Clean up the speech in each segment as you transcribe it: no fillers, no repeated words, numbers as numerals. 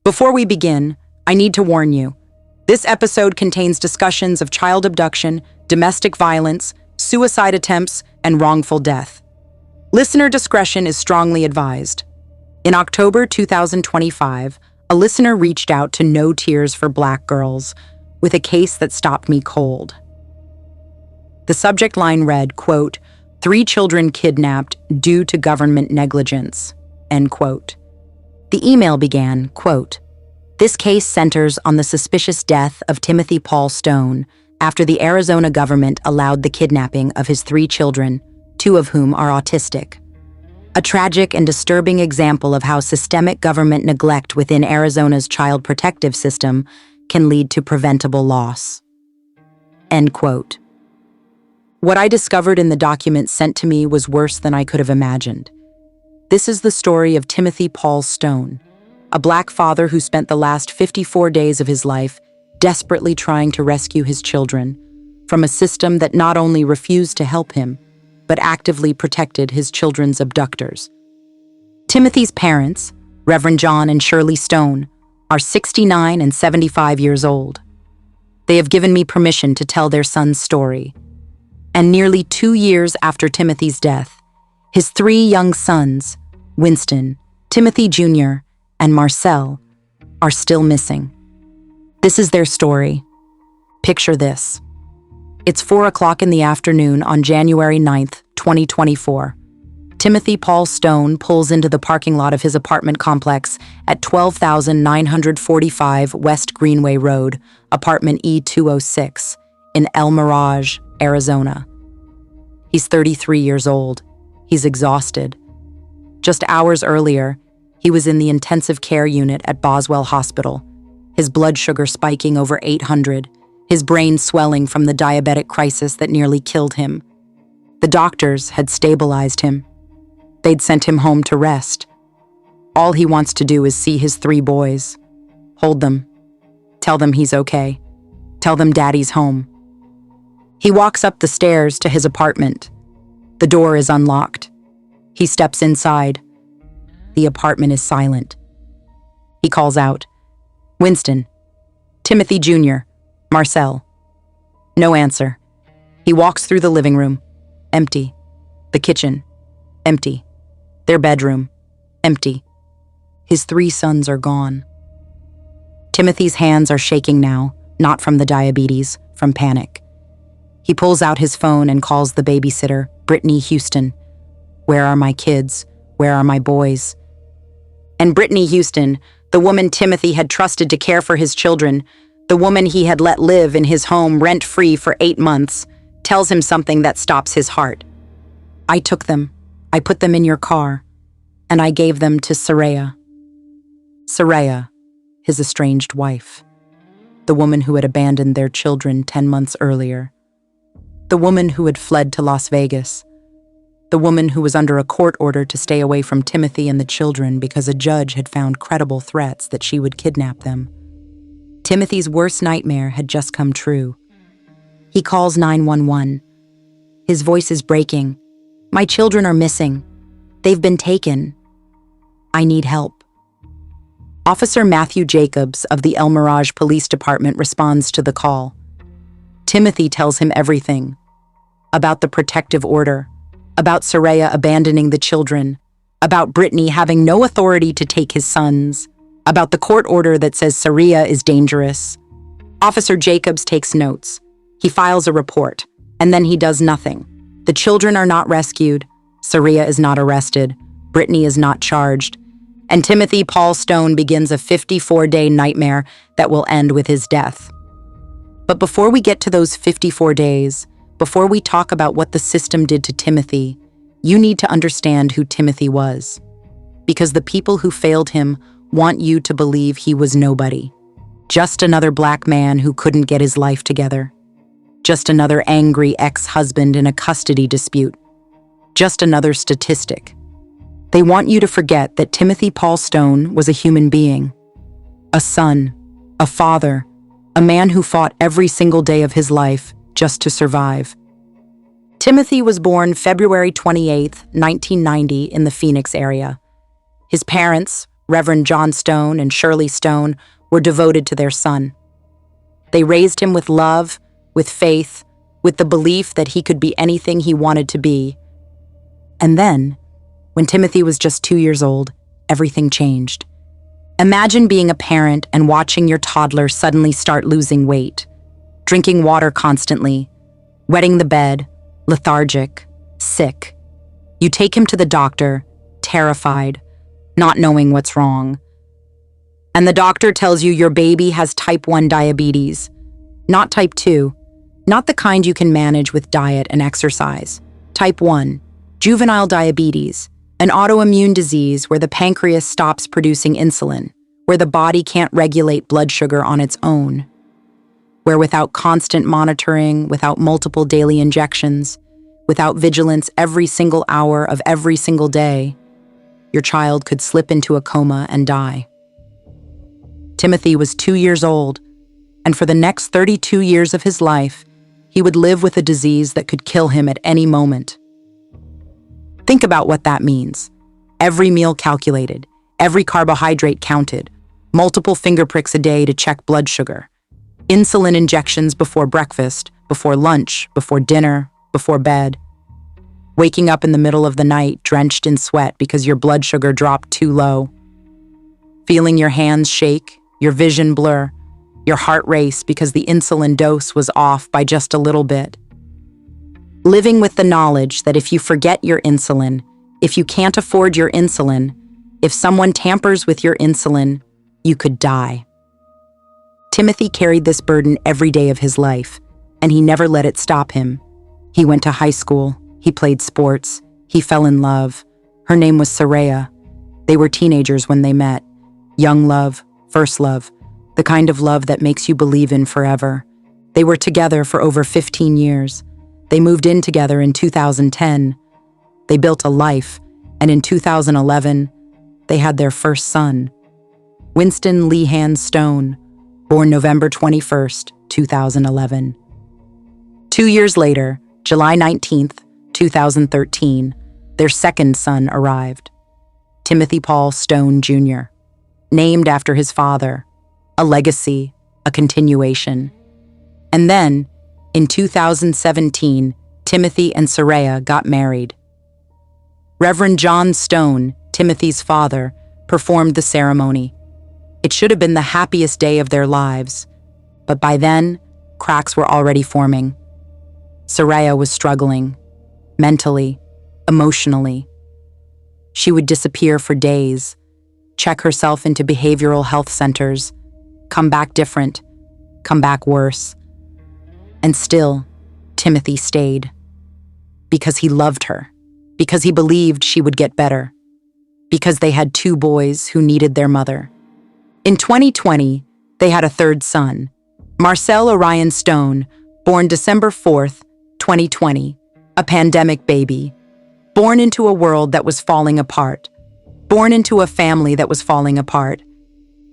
Before we begin, I need to warn you. This episode contains discussions of child abduction, domestic violence, suicide attempts, and wrongful death. Listener discretion is strongly advised. In October 2025, a listener reached out to No Tears for Black Girls with a case that stopped me cold. The subject line read, quote, 3 children kidnapped due to government negligence, end quote. The email began, quote, this case centers on the suspicious death of Timothy Paul Stone after the Arizona government allowed the kidnapping of his 3 children, 2 of whom are autistic. A tragic and disturbing example of how systemic government neglect within Arizona's child protective system can lead to preventable loss. End quote. What I discovered in the document sent to me was worse than I could have imagined. This is the story of Timothy Paul Stone, a Black father who spent the last 54 days of his life desperately trying to rescue his children from a system that not only refused to help him, but actively protected his children's abductors. Timothy's parents, Reverend John and Shirley Stone, are 69 and 75 years old. They have given me permission to tell their son's story. And nearly 2 years after Timothy's death, his 3 young sons, Winston, Timothy Jr., and Marcel, are still missing. This is their story. Picture this. It's 4 o'clock in the afternoon on January 9th, 2024. Timothy Paul Stone pulls into the parking lot of his apartment complex at 12,945 West Greenway Road, apartment E206, in El Mirage, Arizona. He's 33 years old. He's exhausted. Just hours earlier, he was in the intensive care unit at Boswell Hospital, his blood sugar spiking over 800, his brain swelling from the diabetic crisis that nearly killed him. The doctors had stabilized him. They'd sent him home to rest. All he wants to do is see his 3 boys, hold them, tell them he's okay, tell them daddy's home. He walks up the stairs to his apartment. The door is unlocked. He steps inside. The apartment is silent. He calls out, Winston, Timothy Jr., Marcel. No answer. He walks through the living room. Empty. The kitchen. Empty. Their bedroom. Empty. His 3 sons are gone. Timothy's hands are shaking now, not from the diabetes, from panic. He pulls out his phone and calls the babysitter, Brittany Houston. Where are my kids? Where are my boys? And Brittany Houston, the woman Timothy had trusted to care for his children, the woman he had let live in his home rent-free for 8 months, tells him something that stops his heart. I took them. I put them in your car, and I gave them to Saraya. Saraya, his estranged wife, the woman who had abandoned their children 10 months earlier, the woman who had fled to Las Vegas, the woman who was under a court order to stay away from Timothy and the children because a judge had found credible threats that she would kidnap them. Timothy's worst nightmare had just come true. He calls 911. His voice is breaking. My children are missing. They've been taken. I need help. Officer Matthew Jacobs of the El Mirage Police Department responds to the call. Timothy tells him everything. About the protective order, about Saraya abandoning the children, about Brittany having no authority to take his sons, about the court order that says Saraya is dangerous. Officer Jacobs takes notes. He files a report, and then he does nothing. The children are not rescued, Saraya is not arrested, Brittany is not charged, and Timothy Paul Stone begins a 54-day nightmare that will end with his death. But before we get to those 54 days, before we talk about what the system did to Timothy, you need to understand who Timothy was. Because the people who failed him want you to believe he was nobody. Just another Black man who couldn't get his life together. Just another angry ex-husband in a custody dispute. Just another statistic. They want you to forget that Timothy Paul Stone was a human being. A son, a father, a man who fought every single day of his life just to survive. Timothy was born February 28, 1990, in the Phoenix area. His parents, Reverend John Stone and Shirley Stone, were devoted to their son. They raised him with love, with faith, with the belief that he could be anything he wanted to be. And then, when Timothy was just 2 years old, everything changed. Imagine being a parent and watching your toddler suddenly start losing weight, drinking water constantly, wetting the bed, lethargic, sick. You take him to the doctor, terrified, not knowing what's wrong. And the doctor tells you your baby has type 1 diabetes, not type 2, not the kind you can manage with diet and exercise. Type 1, juvenile diabetes, an autoimmune disease where the pancreas stops producing insulin, where the body can't regulate blood sugar on its own, where without constant monitoring, without multiple daily injections, without vigilance every single hour of every single day, your child could slip into a coma and die. Timothy was 2 years old, and for the next 32 years of his life, he would live with a disease that could kill him at any moment. Think about what that means. Every meal calculated, every carbohydrate counted, multiple finger pricks a day to check blood sugar, insulin injections before breakfast, before lunch, before dinner, before bed, waking up in the middle of the night drenched in sweat because your blood sugar dropped too low, feeling your hands shake, your vision blur, your heart race because the insulin dose was off by just a little bit. Living with the knowledge that if you forget your insulin, if you can't afford your insulin, if someone tampers with your insulin, you could die. Timothy carried this burden every day of his life, and he never let it stop him. He went to high school, he played sports, he fell in love. Her name was Saraya. They were teenagers when they met. Young love, first love, the kind of love that makes you believe in forever. They were together for over 15 years. They moved in together in 2010. They built a life, and in 2011, they had their first son, Winston Lehan Stone, born November 21st, 2011. 2 years later, July 19th, 2013, their second son arrived, Timothy Paul Stone Jr., named after his father, a legacy, a continuation. And then, in 2017, Timothy and Saraya got married. Reverend John Stone, Timothy's father, performed the ceremony. It should have been the happiest day of their lives, but by then, cracks were already forming. Saraya was struggling, mentally, emotionally. She would disappear for days, check herself into behavioral health centers, come back different, come back worse. And still, Timothy stayed. Because he loved her, because he believed she would get better, because they had 2 boys who needed their mother. In 2020, they had a third son, Marcel Orion Stone, born December 4th, 2020, a pandemic baby, born into a world that was falling apart, born into a family that was falling apart.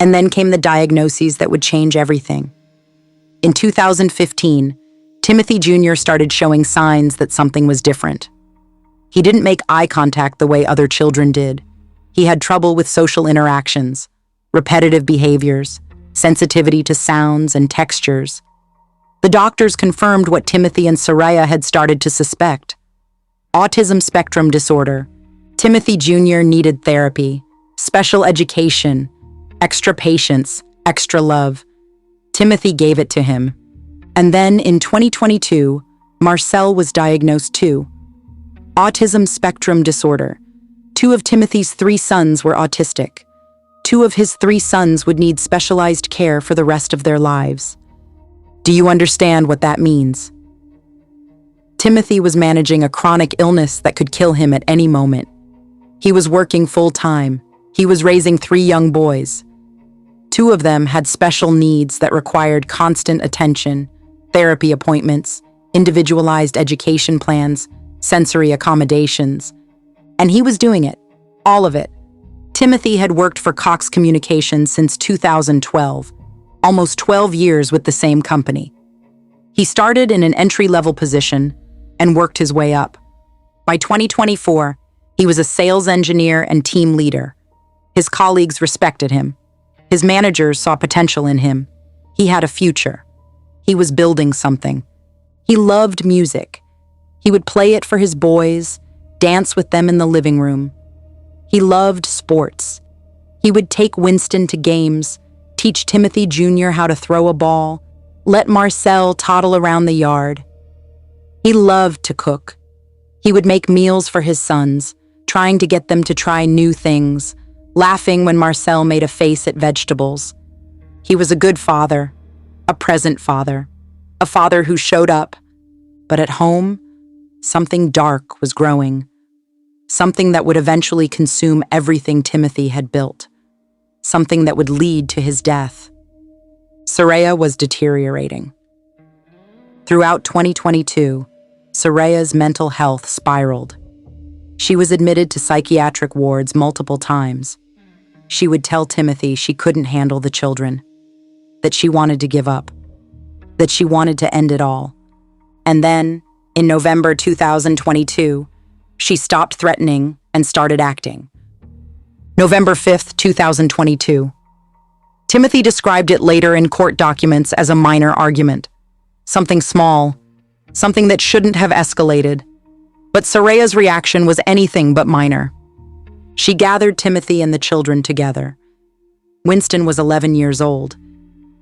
And then came the diagnoses that would change everything. In 2015, Timothy Jr. started showing signs that something was different. He didn't make eye contact the way other children did. He had trouble with social interactions, repetitive behaviors, sensitivity to sounds and textures. The doctors confirmed what Timothy and Saraya had started to suspect. Autism spectrum disorder. Timothy Jr. needed therapy, special education, extra patience, extra love. Timothy gave it to him. And then in 2022, Marcel was diagnosed too. Autism spectrum disorder. 2 of Timothy's 3 sons were autistic. 2 of his 3 sons would need specialized care for the rest of their lives. Do you understand what that means? Timothy was managing a chronic illness that could kill him at any moment. He was working full-time. He was raising 3 young boys. 2 of them had special needs that required constant attention, therapy appointments, individualized education plans, sensory accommodations. And he was doing it, all of it. Timothy had worked for Cox Communications since 2012, almost 12 years with the same company. He started in an entry-level position and worked his way up. By 2024, he was a sales engineer and team leader. His colleagues respected him. His managers saw potential in him. He had a future. He was building something. He loved music. He would play it for his boys, dance with them in the living room. He loved sports. He would take Winston to games, teach Timothy Jr. how to throw a ball, let Marcel toddle around the yard. He loved to cook. He would make meals for his sons, trying to get them to try new things, laughing when Marcel made a face at vegetables. He was a good father, a present father, a father who showed up. But at home, something dark was growing, something that would eventually consume everything Timothy had built, something that would lead to his death. Soraya was deteriorating. Throughout 2022, Soraya's mental health spiraled. She was admitted to psychiatric wards multiple times. She would tell Timothy she couldn't handle the children, that she wanted to give up, that she wanted to end it all. And then, in November 2022, she stopped threatening and started acting. November 5th, 2022. Timothy described it later in court documents as a minor argument. Something small, something that shouldn't have escalated. But Soraya's reaction was anything but minor. She gathered Timothy and the children together. Winston was 11 years old.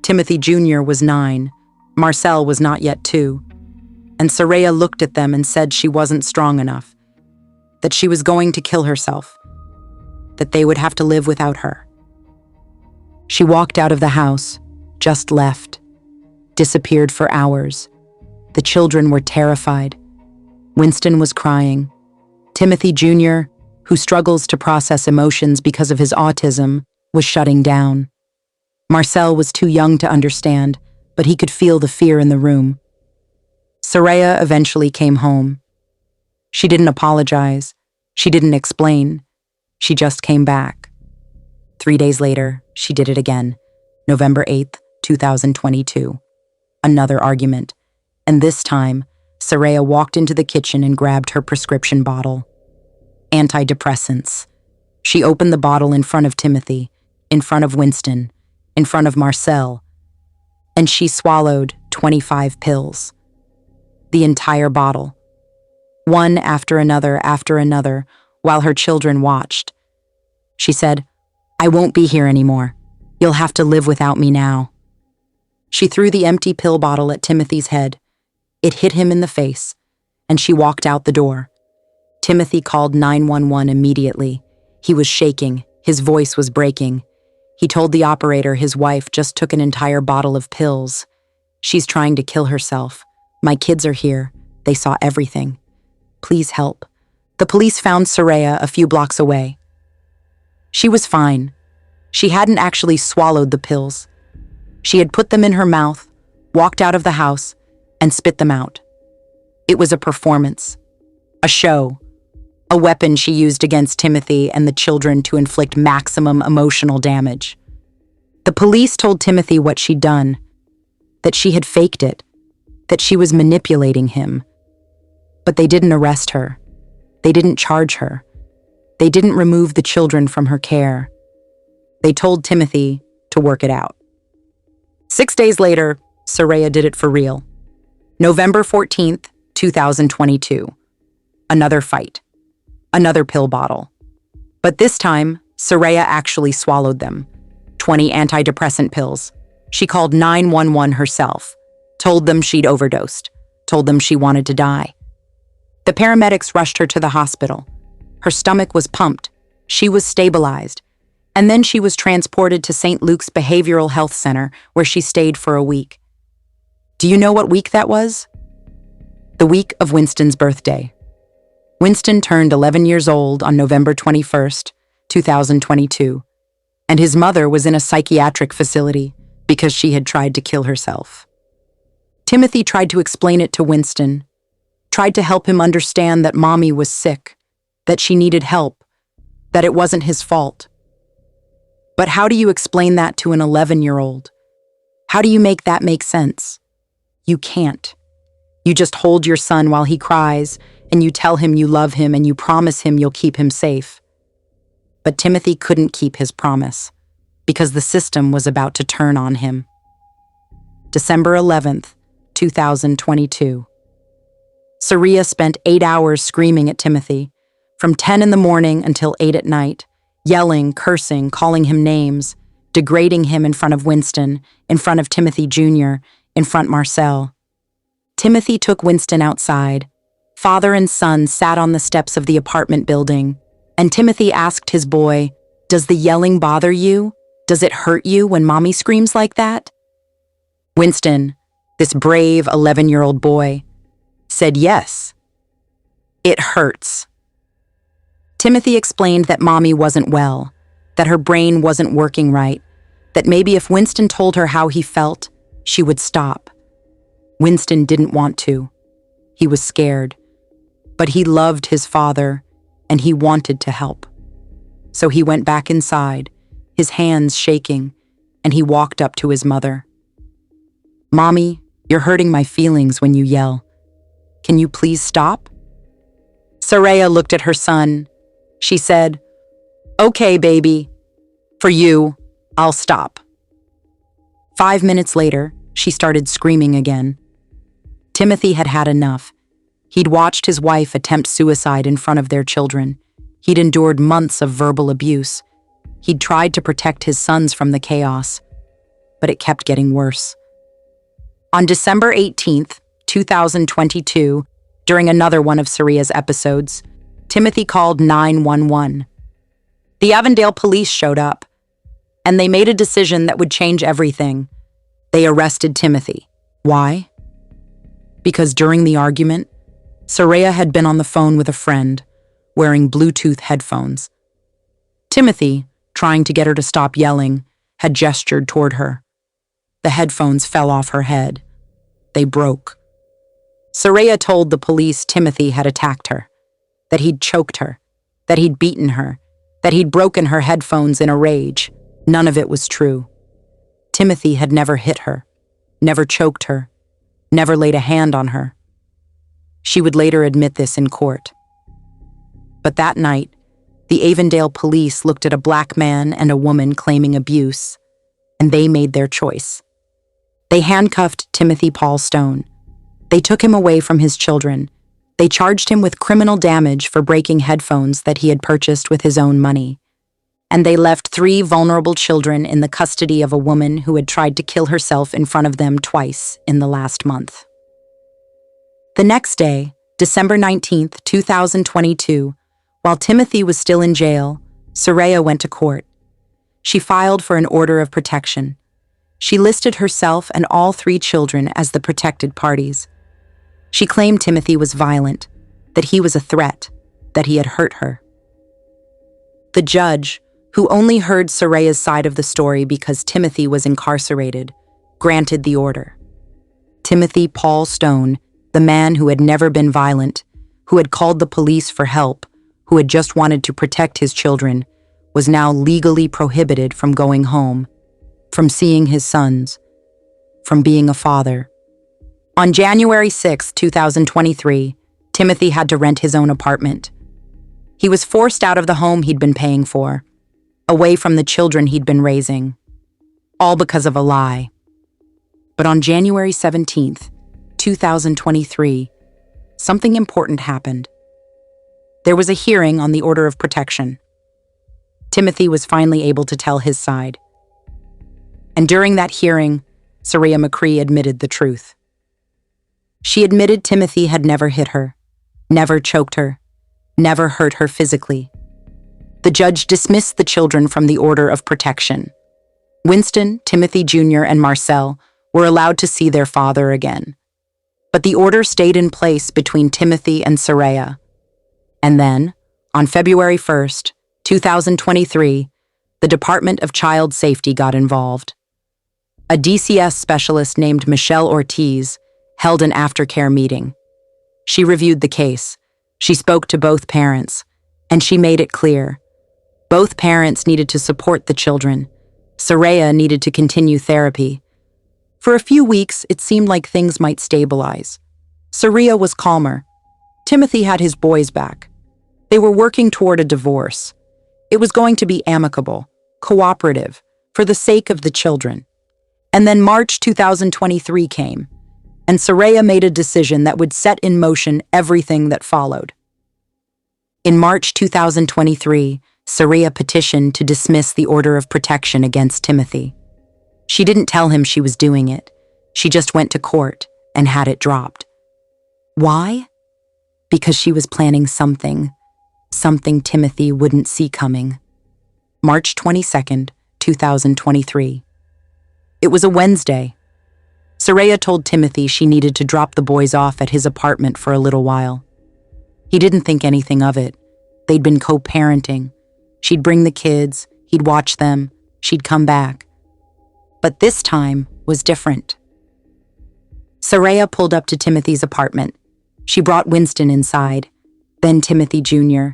Timothy Jr. was 9. Marcel was not yet 2. And Soraya looked at them and said she wasn't strong enough, that she was going to kill herself, that they would have to live without her. She walked out of the house, just left, disappeared for hours. The children were terrified. Winston was crying. Timothy Jr., who struggles to process emotions because of his autism, was shutting down. Marcel was too young to understand, but he could feel the fear in the room. Soraya eventually came home. She didn't apologize. She didn't explain. She just came back. 3 days later, she did it again, November 8th, 2022. Another argument. And this time, Soraya walked into the kitchen and grabbed her prescription bottle. Antidepressants. She opened the bottle in front of Timothy, in front of Winston, in front of Marcel, and she swallowed 25 pills. The entire bottle. One after another, while her children watched. She said, "I won't be here anymore. You'll have to live without me now." She threw the empty pill bottle at Timothy's head. It hit him in the face, and she walked out the door. Timothy called 911 immediately. He was shaking. His voice was breaking. He told the operator his wife just took an entire bottle of pills. "She's trying to kill herself. My kids are here. They saw everything. Please help." The police found Soraya a few blocks away. She was fine. She hadn't actually swallowed the pills. She had put them in her mouth, walked out of the house, and spit them out. It was a performance, a show, a weapon she used against Timothy and the children to inflict maximum emotional damage. The police told Timothy what she'd done, that she had faked it, that she was manipulating him. But they didn't arrest her. They didn't charge her. They didn't remove the children from her care. They told Timothy to work it out. 6 days later, Soraya did it for real. November 14th, 2022. Another fight. Another pill bottle. But this time, Soraya actually swallowed them. 20 antidepressant pills. She called 911 herself, told them she'd overdosed, told them she wanted to die. The paramedics rushed her to the hospital. Her stomach was pumped. She was stabilized. And then she was transported to St. Luke's Behavioral Health Center, where she stayed for a week. Do you know what week that was? The week of Winston's birthday. Winston turned 11 years old on November 21st, 2022, and his mother was in a psychiatric facility because she had tried to kill herself. Timothy tried to explain it to Winston, tried to help him understand that Mommy was sick, that she needed help, that it wasn't his fault. But how do you explain that to an 11-year-old? How do you make that make sense? You can't. You just hold your son while he cries, and you tell him you love him and you promise him you'll keep him safe. But Timothy couldn't keep his promise, because the system was about to turn on him. December 11th, 2022. Saria spent 8 hours screaming at Timothy, from 10 in the morning until 8 at night, yelling, cursing, calling him names, degrading him in front of Winston, in front of Timothy Jr., in front of Marcel. Timothy took Winston outside. Father and son sat on the steps of the apartment building, and Timothy asked his boy, "Does the yelling bother you? Does it hurt you when mommy screams like that?" Winston, this brave 11-year-old boy, said yes. It hurts. Timothy explained that mommy wasn't well, that her brain wasn't working right, that maybe if Winston told her how he felt, she would stop. Winston didn't want to. He was scared. But he loved his father, and he wanted to help. So he went back inside, his hands shaking, and he walked up to his mother. "Mommy, you're hurting my feelings when you yell. Can you please stop?" Saria looked at her son. She said, "Okay, baby. For you, I'll stop." 5 minutes later, she started screaming again. Timothy had had enough. He'd watched his wife attempt suicide in front of their children. He'd endured months of verbal abuse. He'd tried to protect his sons from the chaos, but it kept getting worse. On December 18th, 2022, during another one of Saria's episodes, Timothy called 911. The Avondale police showed up, and they made a decision that would change everything. They arrested Timothy. Why? Because during the argument, Saria had been on the phone with a friend, wearing Bluetooth headphones. Timothy, trying to get her to stop yelling, had gestured toward her. The headphones fell off her head. They broke. Saria told the police Timothy had attacked her, that he'd choked her, that he'd beaten her, that he'd broken her headphones in a rage. None of it was true. Timothy had never hit her, never choked her, never laid a hand on her. She would later admit this in court. But that night, the Avondale police looked at a black man and a woman claiming abuse, and they made their choice. They handcuffed Timothy Paul Stone. They took him away from his children. They charged him with criminal damage for breaking headphones that he had purchased with his own money. And they left 3 vulnerable children in the custody of a woman who had tried to kill herself in front of them twice in the last month. The next day, December 19th, 2022, while Timothy was still in jail, Saria went to court. She filed for an order of protection. She listed herself and all 3 children as the protected parties. She claimed Timothy was violent, that he was a threat, that he had hurt her. The judge, who only heard Saria's side of the story because Timothy was incarcerated, granted the order. Timothy Paul Stone, the man who had never been violent, who had called the police for help, who had just wanted to protect his children, was now legally prohibited from going home, from seeing his sons, from being a father. On January 6, 2023, Timothy had to rent his own apartment. He was forced out of the home he'd been paying for, away from the children he'd been raising, all because of a lie. But on January 17th, 2023, something important happened. There was a hearing on the order of protection. Timothy was finally able to tell his side. And during that hearing, Saria McCree admitted the truth. She admitted Timothy had never hit her, never choked her, never hurt her physically. The judge dismissed the children from the order of protection. Winston, Timothy Jr., and Marcel were allowed to see their father again. But the order stayed in place between Timothy and Saria. And then, on February 1st, 2023, the Department of Child Safety got involved. A DCS specialist named Michelle Ortiz held an aftercare meeting. She reviewed the case. She spoke to both parents, and she made it clear. Both parents needed to support the children. Saria needed to continue therapy. For a few weeks, it seemed like things might stabilize. Saria was calmer. Timothy had his boys back. They were working toward a divorce. It was going to be amicable, cooperative, for the sake of the children. And then March 2023 came, and Soraya made a decision that would set in motion everything that followed. In March 2023, Soraya petitioned to dismiss the order of protection against Timothy. She didn't tell him she was doing it. She just went to court and had it dropped. Why? Because she was planning something Timothy wouldn't see coming. March 22nd, 2023. It was a Wednesday. Soraya told Timothy she needed to drop the boys off at his apartment for a little while. He didn't think anything of it. They'd been co-parenting. She'd bring the kids, he'd watch them, she'd come back. But this time was different. Soraya pulled up to Timothy's apartment. She brought Winston inside, then Timothy Jr.,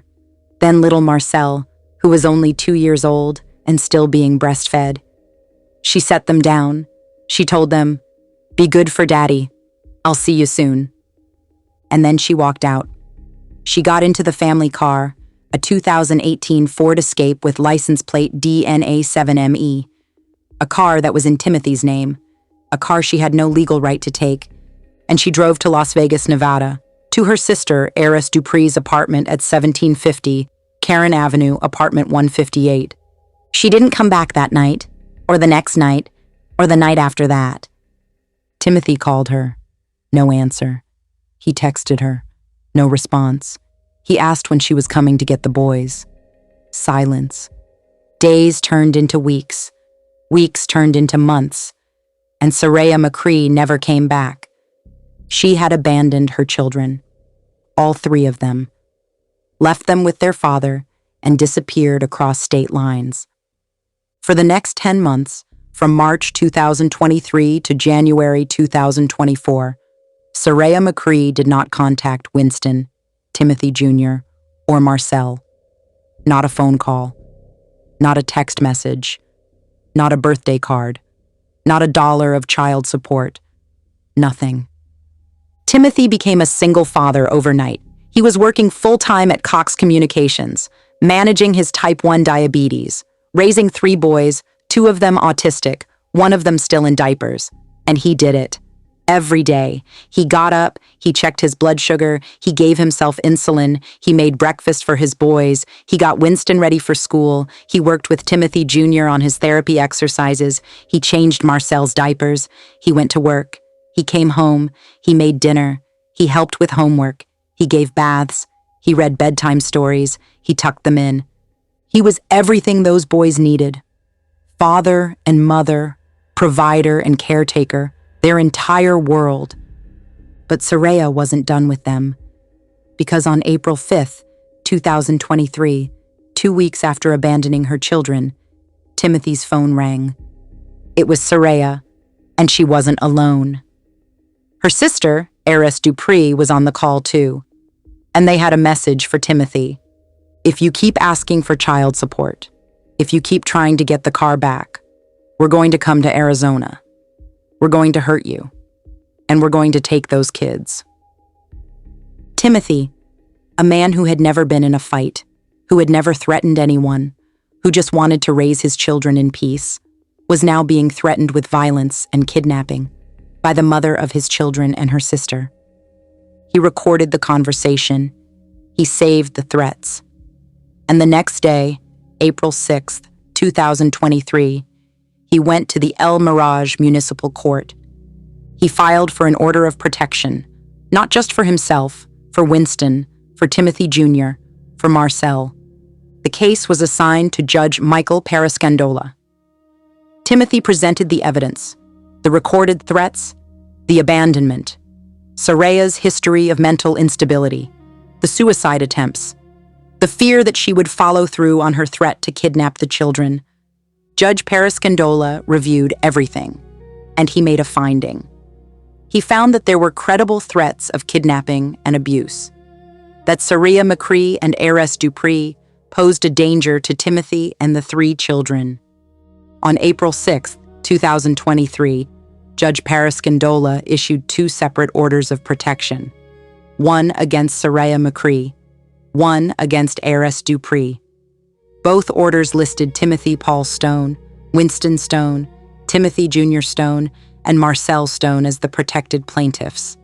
then little Marcel, who was only 2 years old and still being breastfed. She set them down. She told them, "Be good for Daddy. I'll see you soon." And then she walked out. She got into the family car, a 2018 Ford Escape with license plate DNA7ME, a car that was in Timothy's name, a car she had no legal right to take, and she drove to Las Vegas, Nevada, to her sister, Heiress Dupree's apartment at 1750 Karen Avenue, apartment 158. She didn't come back that night, or the next night, or the night after that. Timothy called her. No answer. He texted her. No response. He asked when she was coming to get the boys. Silence. Days turned into weeks. Weeks turned into months. And Soraya McCree never came back. She had abandoned her children. All 3 of them. Left them with their father and disappeared across state lines. For the next 10 months, from March 2023 to January 2024, Soraya McCree did not contact Winston, Timothy Jr., or Marcel. Not a phone call. Not a text message. Not a birthday card. Not $1 of child support. Nothing. Timothy became a single father overnight. He was working full-time at Cox Communications, managing his type 1 diabetes, raising 3 boys, 2 of them autistic, 1 of them still in diapers. And he did it. Every day. He got up, he checked his blood sugar, he gave himself insulin, he made breakfast for his boys, he got Winston ready for school, he worked with Timothy Jr. on his therapy exercises, he changed Marcel's diapers, he went to work, he came home, he made dinner, he helped with homework, he gave baths, he read bedtime stories, he tucked them in. He was everything those boys needed. Father and mother, provider and caretaker, their entire world. But Soraya wasn't done with them, because on April 5th, 2023, 2 weeks after abandoning her children, Timothy's phone rang. It was Soraya, and she wasn't alone. Her sister, Heiress Dupree, was on the call too, and they had a message for Timothy. If you keep asking for child support, if you keep trying to get the car back, we're going to come to Arizona. We're going to hurt you, and we're going to take those kids. Timothy, a man who had never been in a fight, who had never threatened anyone, who just wanted to raise his children in peace, was now being threatened with violence and kidnapping by the mother of his children and her sister. He recorded the conversation. He saved the threats. And the next day, April 6th, 2023, he went to the El Mirage Municipal Court. He filed for an order of protection, not just for himself, for Winston, for Timothy Jr., for Marcel. The case was assigned to Judge Michael Periscandola. Timothy presented the evidence, the recorded threats, the abandonment, Soraya's history of mental instability, the suicide attempts, the fear that she would follow through on her threat to kidnap the children. Judge Periscandola reviewed everything, and he made a finding. He found that there were credible threats of kidnapping and abuse, that Soraya McCree and Heiress Dupree posed a danger to Timothy and the 3 children. On April 6, 2023, Judge Periscandola issued 2 separate orders of protection, one against Soraya McCree, one against Heiress Dupree. Both orders listed Timothy Paul Stone, Winston Stone, Timothy Jr. Stone, and Marcel Stone as the protected plaintiffs.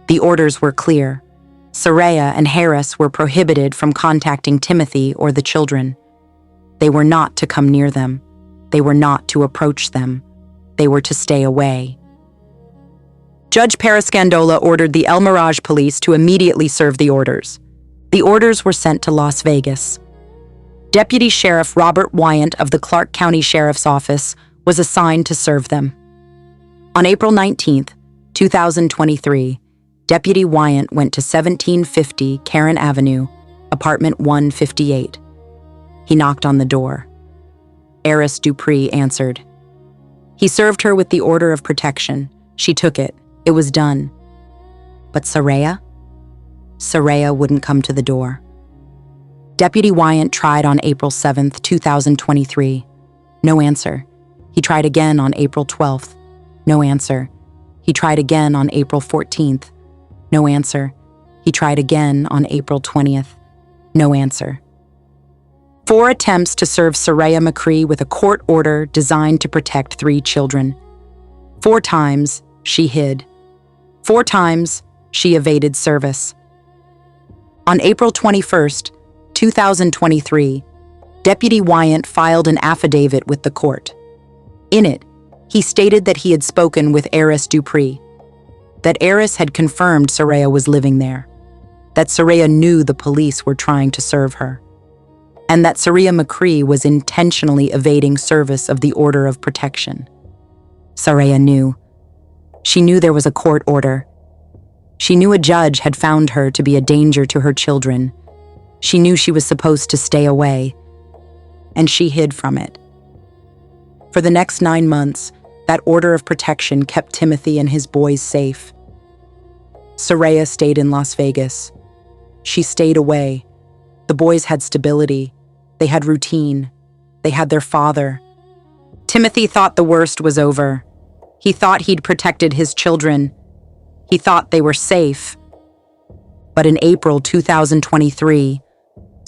The orders were clear. Soraya and Harris were prohibited from contacting Timothy or the children. They were not to come near them. They were not to approach them. They were to stay away. Judge Periscandola ordered the El Mirage police to immediately serve the orders. The orders were sent to Las Vegas. Deputy Sheriff Robert Wyant of the Clark County Sheriff's Office was assigned to serve them. On April 19, 2023, Deputy Wyant went to 1750 Karen Avenue, apartment 158. He knocked on the door. Heiress Dupree answered. He served her with the order of protection. She took it. It was done. But Soraya? Soraya wouldn't come to the door. Deputy Wyant tried on April 7, 2023. No answer. He tried again on April 12th. No answer. He tried again on April 14th. No answer. He tried again on April 20th. No answer. 4 attempts to serve Soraya McCree with a court order designed to protect 3 children. 4 times, she hid. 4 times, she evaded service. On April 21st, 2023, Deputy Wyant filed an affidavit with the court. In it, he stated that he had spoken with Heiress Dupree, that Heiress had confirmed Soraya was living there, that Soraya knew the police were trying to serve her, and that Soraya McCree was intentionally evading service of the order of protection. Soraya knew. She knew there was a court order. She knew a judge had found her to be a danger to her children. She knew she was supposed to stay away, and she hid from it. For the next 9 months, that order of protection kept Timothy and his boys safe. Soraya stayed in Las Vegas. She stayed away. The boys had stability. They had routine. They had their father. Timothy thought the worst was over. He thought he'd protected his children. He thought they were safe. But in April 2023,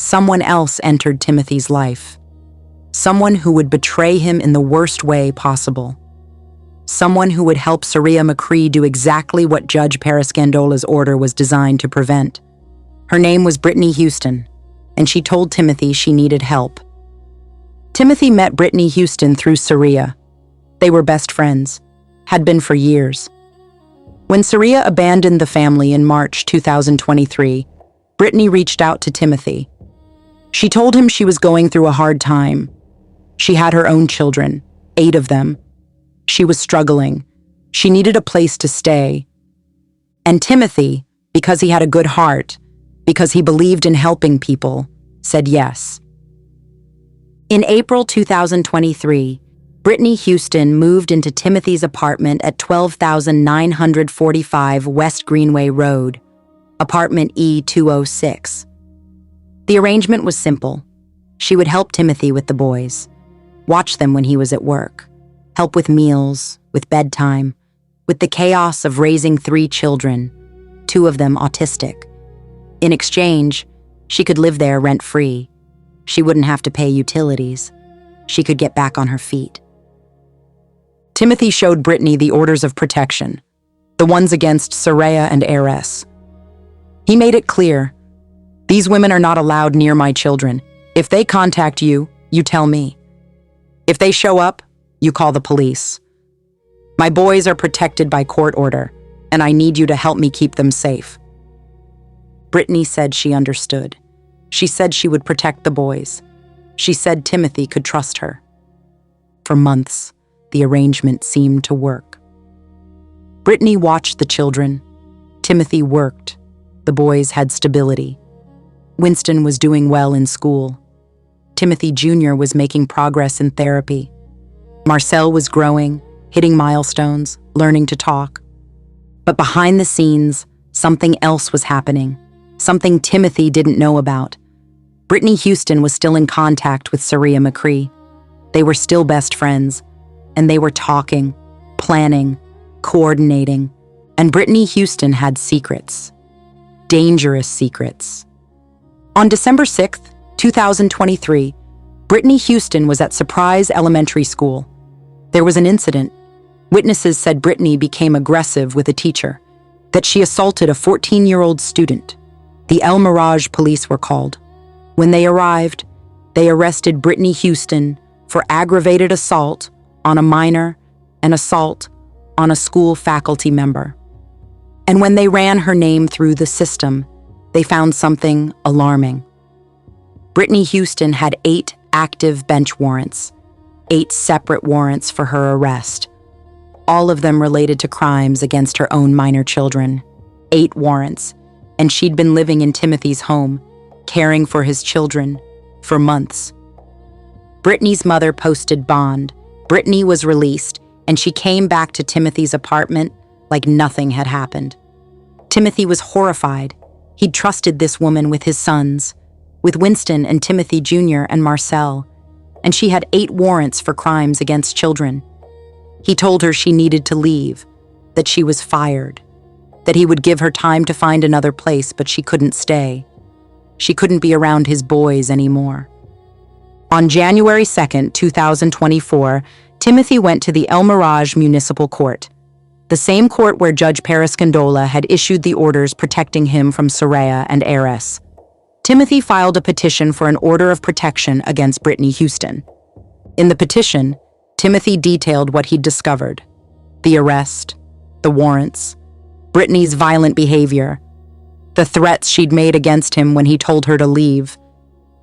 someone else entered Timothy's life. Someone who would betray him in the worst way possible. Someone who would help Soraya McCree do exactly what Judge Periscandola's order was designed to prevent. Her name was Brittany Houston, and she told Timothy she needed help. Timothy met Brittany Houston through Soraya. They were best friends, had been for years. When Soraya abandoned the family in March 2023, Brittany reached out to Timothy. She told him she was going through a hard time. She had her own children, 8 of them. She was struggling. She needed a place to stay. And Timothy, because he had a good heart, because he believed in helping people, said yes. In April 2023, Brittany Houston moved into Timothy's apartment at 12,945 West Greenway Road, apartment E206. The arrangement was simple. She would help Timothy with the boys, watch them when he was at work, help with meals, with bedtime, with the chaos of raising 3 children, 2 of them autistic. In exchange, she could live there rent-free. She wouldn't have to pay utilities. She could get back on her feet. Timothy showed Brittany the orders of protection, the ones against Soraya and Heiress. He made it clear, these women are not allowed near my children. If they contact you, you tell me. If they show up, you call the police. My boys are protected by court order, and I need you to help me keep them safe. Brittany said she understood. She said she would protect the boys. She said Timothy could trust her. For months, the arrangement seemed to work. Brittany watched the children. Timothy worked. The boys had stability. Winston was doing well in school. Timothy Jr. was making progress in therapy. Marcel was growing, hitting milestones, learning to talk. But behind the scenes, something else was happening, something Timothy didn't know about. Brittany Houston was still in contact with Soraya McCree. They were still best friends, and they were talking, planning, coordinating, and Brittany Houston had secrets. Dangerous secrets. On December 6th, 2023, Brittany Houston was at Surprise Elementary School. There was an incident. Witnesses said Brittany became aggressive with a teacher, that she assaulted a 14-year-old student. The El Mirage police were called. When they arrived, they arrested Brittany Houston for aggravated assault on a minor and assault on a school faculty member. And when they ran her name through the system, they found something alarming. Brittany Houston had 8 active bench warrants, 8 separate warrants for her arrest, all of them related to crimes against her own minor children. 8 warrants, and she'd been living in Timothy's home, caring for his children, for months. Brittany's mother posted bond. Brittany was released, and she came back to Timothy's apartment like nothing had happened. Timothy was horrified. He'd trusted this woman with his sons, with Winston and Timothy Jr. and Marcel, and she had 8 warrants for crimes against children. He told her she needed to leave, that she was fired, that he would give her time to find another place, but she couldn't stay. She couldn't be around his boys anymore. On January 2nd, 2024, Timothy went to the El Mirage Municipal Court, the same court where Judge Parascandola had issued the orders protecting him from Soraya and Ares. Timothy filed a petition for an order of protection against Brittany Houston. In the petition, Timothy detailed what he'd discovered: the arrest, the warrants, Brittany's violent behavior, the threats she'd made against him when he told her to leave.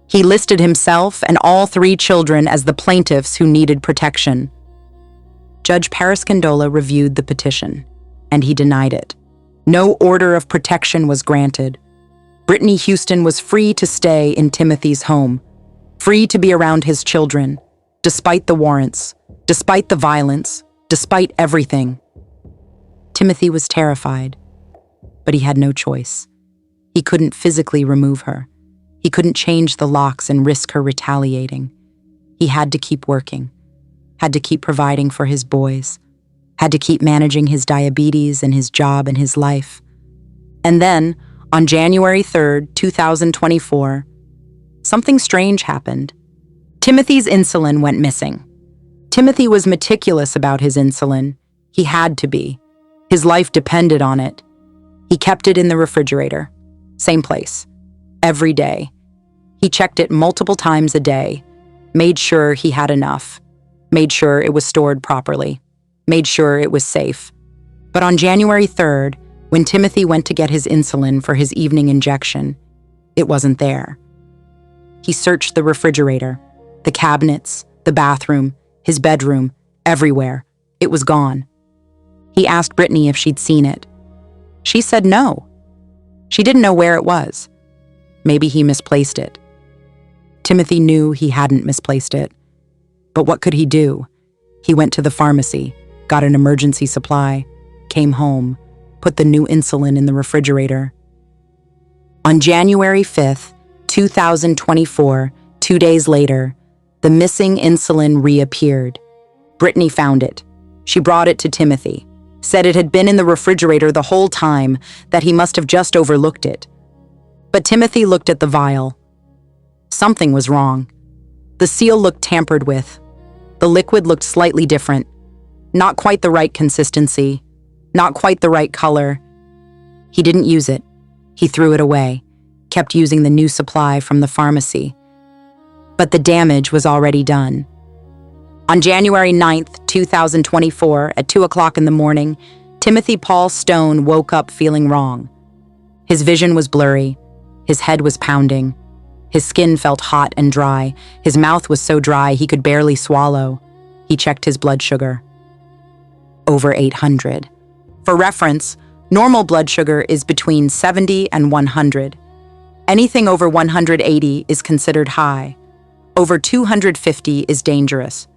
He listed himself and all 3 children as the plaintiffs who needed protection. Judge Parascandola reviewed the petition, and he denied it. No order of protection was granted. Brittany Houston was free to stay in Timothy's home, free to be around his children, despite the warrants, despite the violence, despite everything. Timothy was terrified, but he had no choice. He couldn't physically remove her. He couldn't change the locks and risk her retaliating. He had to keep working, had to keep providing for his boys, had to keep managing his diabetes and his job and his life. And then, on January 3rd, 2024, something strange happened. Timothy's insulin went missing. Timothy was meticulous about his insulin. He had to be. His life depended on it. He kept it in the refrigerator, same place, every day. He checked it multiple times a day, made sure he had enough, made sure it was stored properly, made sure it was safe. But on January 3rd, when Timothy went to get his insulin for his evening injection, it wasn't there. He searched the refrigerator, the cabinets, the bathroom, his bedroom, everywhere. It was gone. He asked Brittany if she'd seen it. She said no. She didn't know where it was. Maybe he misplaced it. Timothy knew he hadn't misplaced it. But what could he do? He went to the pharmacy, got an emergency supply, came home, put the new insulin in the refrigerator. On January 5th, 2024, 2 days later, the missing insulin reappeared. Brittany found it. She brought it to Timothy, said it had been in the refrigerator the whole time, that he must have just overlooked it. But Timothy looked at the vial. Something was wrong. The seal looked tampered with. The liquid looked slightly different. Not quite the right consistency. Not quite the right color. He didn't use it. He threw it away, kept using the new supply from the pharmacy. But the damage was already done. On January 9th, 2024, at 2 o'clock in the morning, Timothy Paul Stone woke up feeling wrong. His vision was blurry. His head was pounding. His skin felt hot and dry. His mouth was so dry he could barely swallow. He checked his blood sugar. Over 800. For reference, normal blood sugar is between 70 and 100. Anything over 180 is considered high. Over 250 is dangerous.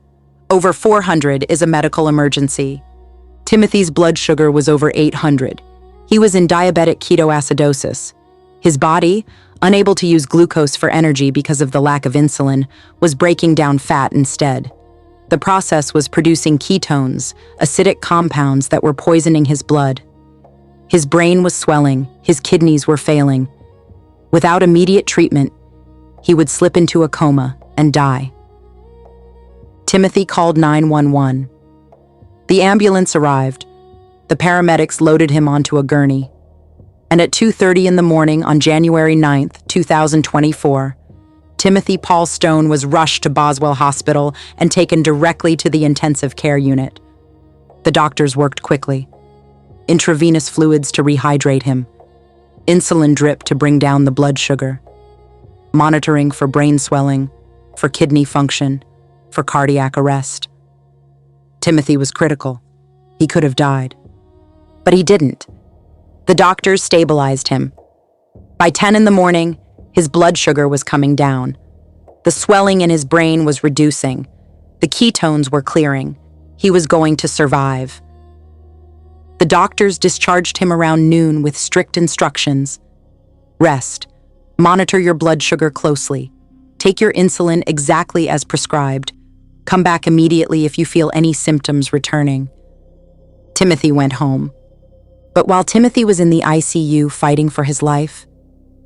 Over 400 is a medical emergency. Timothy's blood sugar was over 800. He was in diabetic ketoacidosis. His body, unable to use glucose for energy because of the lack of insulin, was breaking down fat instead. The process was producing ketones, acidic compounds that were poisoning his blood. His brain was swelling, his kidneys were failing. Without immediate treatment, he would slip into a coma and die. Timothy called 911. The ambulance arrived. The paramedics loaded him onto a gurney. And at 2:30 in the morning on January 9th, 2024, Timothy Paul Stone was rushed to Boswell Hospital and taken directly to the intensive care unit. The doctors worked quickly. Intravenous fluids to rehydrate him, insulin drip to bring down the blood sugar, monitoring for brain swelling, for kidney function, for cardiac arrest. Timothy was critical. He could have died. But he didn't. The doctors stabilized him. By 10 in the morning, his blood sugar was coming down. The swelling in his brain was reducing. The ketones were clearing. He was going to survive. The doctors discharged him around noon with strict instructions. Rest. Monitor your blood sugar closely. Take your insulin exactly as prescribed. Come back immediately if you feel any symptoms returning. Timothy went home. But while Timothy was in the ICU fighting for his life,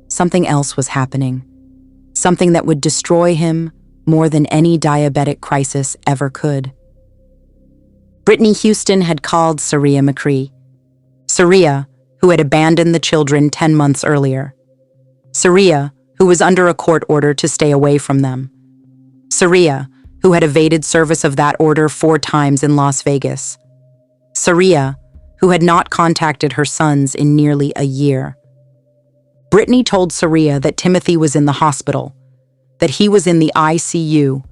something else was happening. Something that would destroy him more than any diabetic crisis ever could. Brittany Houston had called Saria McCree. Saria, who had abandoned the children 10 months earlier. Saria, who was under a court order to stay away from them. Saria, who had evaded service of that order 4 times in Las Vegas. Saria, who had not contacted her sons in nearly a year. Brittany told Saria that Timothy was in the hospital, that he was in the ICU,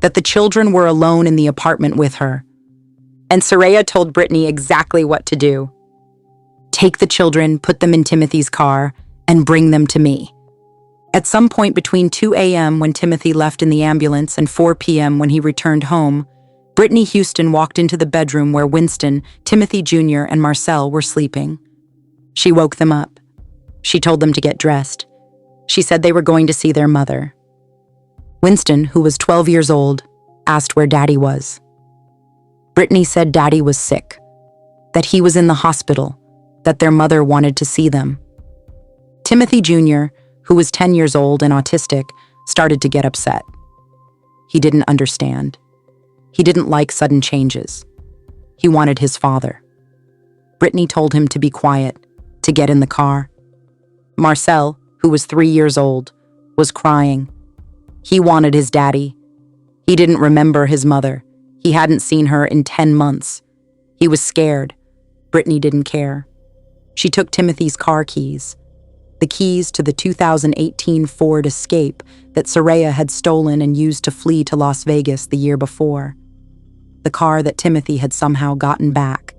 that the children were alone in the apartment with her. And Saria told Brittany exactly what to do. Take the children, put them in Timothy's car, and bring them to me. At some point between 2 a.m. when Timothy left in the ambulance and 4 p.m. when he returned home, Brittany Houston walked into the bedroom where Winston, Timothy Jr., and Marcel were sleeping. She woke them up. She told them to get dressed. She said they were going to see their mother. Winston, who was 12 years old, asked where Daddy was. Brittany said Daddy was sick, that he was in the hospital, that their mother wanted to see them. Timothy Jr., who was 10 years old and autistic, started to get upset. He didn't understand. He didn't like sudden changes. He wanted his father. Brittany told him to be quiet, to get in the car. Marcel, who was 3 years old, was crying. He wanted his daddy. He didn't remember his mother. He hadn't seen her in 10 months. He was scared. Brittany didn't care. She took Timothy's car keys, the keys to the 2018 Ford Escape that Saria had stolen and used to flee to Las Vegas the year before. The car that Timothy had somehow gotten back.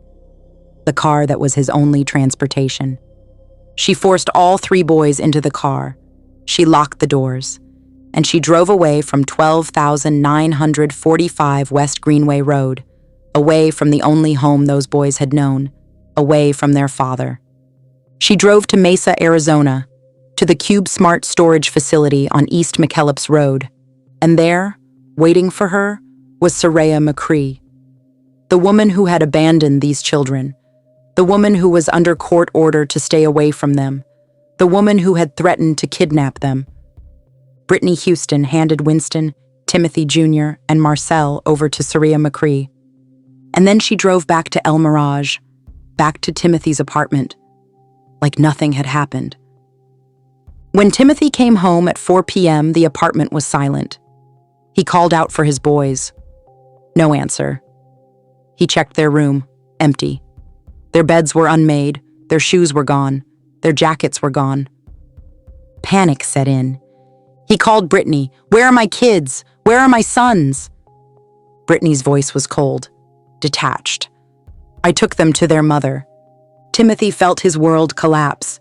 The car that was his only transportation. She forced all 3 boys into the car. She locked the doors. And she drove away from 12,945 West Greenway Road, away from the only home those boys had known, away from their father. She drove to Mesa, Arizona, to the Cube Smart Storage Facility on East McKellips Road, and there, waiting for her, was Saria McCree, the woman who had abandoned these children, the woman who was under court order to stay away from them, the woman who had threatened to kidnap them. Brittany Houston handed Winston, Timothy Jr., and Marcel over to Saria McCree. And then she drove back to El Mirage, back to Timothy's apartment, like nothing had happened. When Timothy came home at 4 p.m., the apartment was silent. He called out for his boys. No answer. He checked their room, empty. Their beds were unmade, their shoes were gone, their jackets were gone. Panic set in. He called Brittany. Where are my kids? Where are my sons? Brittany's voice was cold, detached. I took them to their mother. Timothy felt his world collapse.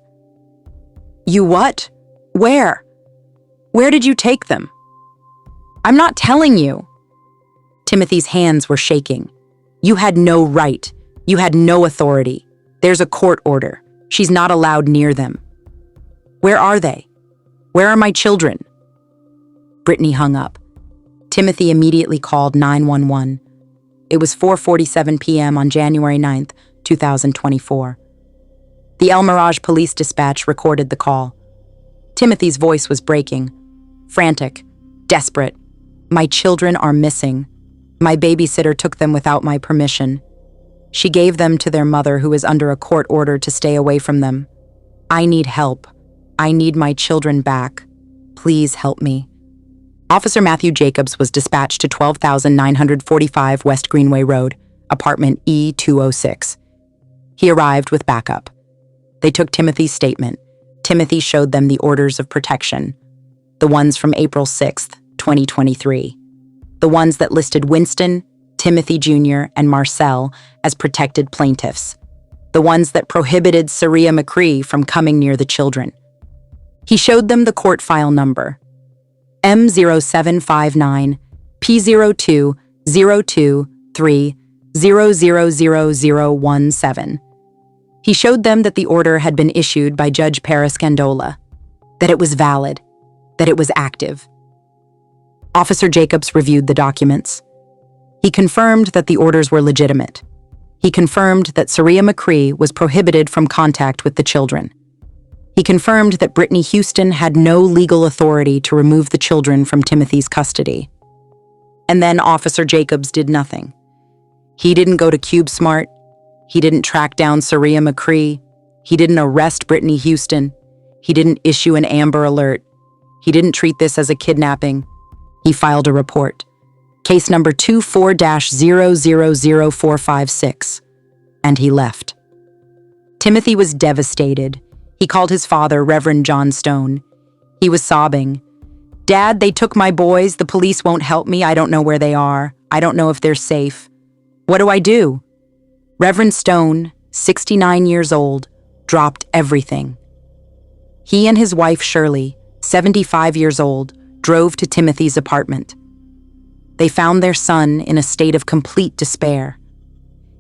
You what? Where? Where did you take them? I'm not telling you. Timothy's hands were shaking. You had no right. You had no authority. There's a court order. She's not allowed near them. Where are they? Where are my children? Brittany hung up. Timothy immediately called 911. It was 4:47 p.m. on January 9th, 2024. The El Mirage Police Dispatch recorded the call. Timothy's voice was breaking, frantic, desperate. My children are missing. My babysitter took them without my permission. She gave them to their mother, who is under a court order to stay away from them. I need help. I need my children back. Please help me." Officer Matthew Jacobs was dispatched to 12,945 West Greenway Road, apartment E206. He arrived with backup. They took Timothy's statement. Timothy showed them the orders of protection, the ones from April 6th, 2023. The ones that listed Winston, Timothy Jr., and Marcel as protected plaintiffs. The ones that prohibited Saria McCree from coming near the children. He showed them the court file number, M0759 P02 023 000017. He showed them that the order had been issued by Judge Parascandola, that it was valid, that it was active. Officer Jacobs reviewed the documents. He confirmed that the orders were legitimate. He confirmed that Saria McCree was prohibited from contact with the children. He confirmed that Brittany Houston had no legal authority to remove the children from Timothy's custody. And then Officer Jacobs did nothing. He didn't go to CubeSmart. He didn't track down Saria McCree. He didn't arrest Brittany Houston. He didn't issue an Amber Alert. He didn't treat this as a kidnapping. He filed a report. Case number 24-000456. And he left. Timothy was devastated. He called his father, Reverend John Stone. He was sobbing. "Dad, they took my boys. The police won't help me. I don't know where they are. I don't know if they're safe. What do I do?" Reverend Stone, 69 years old, dropped everything. He and his wife, Shirley, 75 years old, drove to Timothy's apartment. They found their son in a state of complete despair.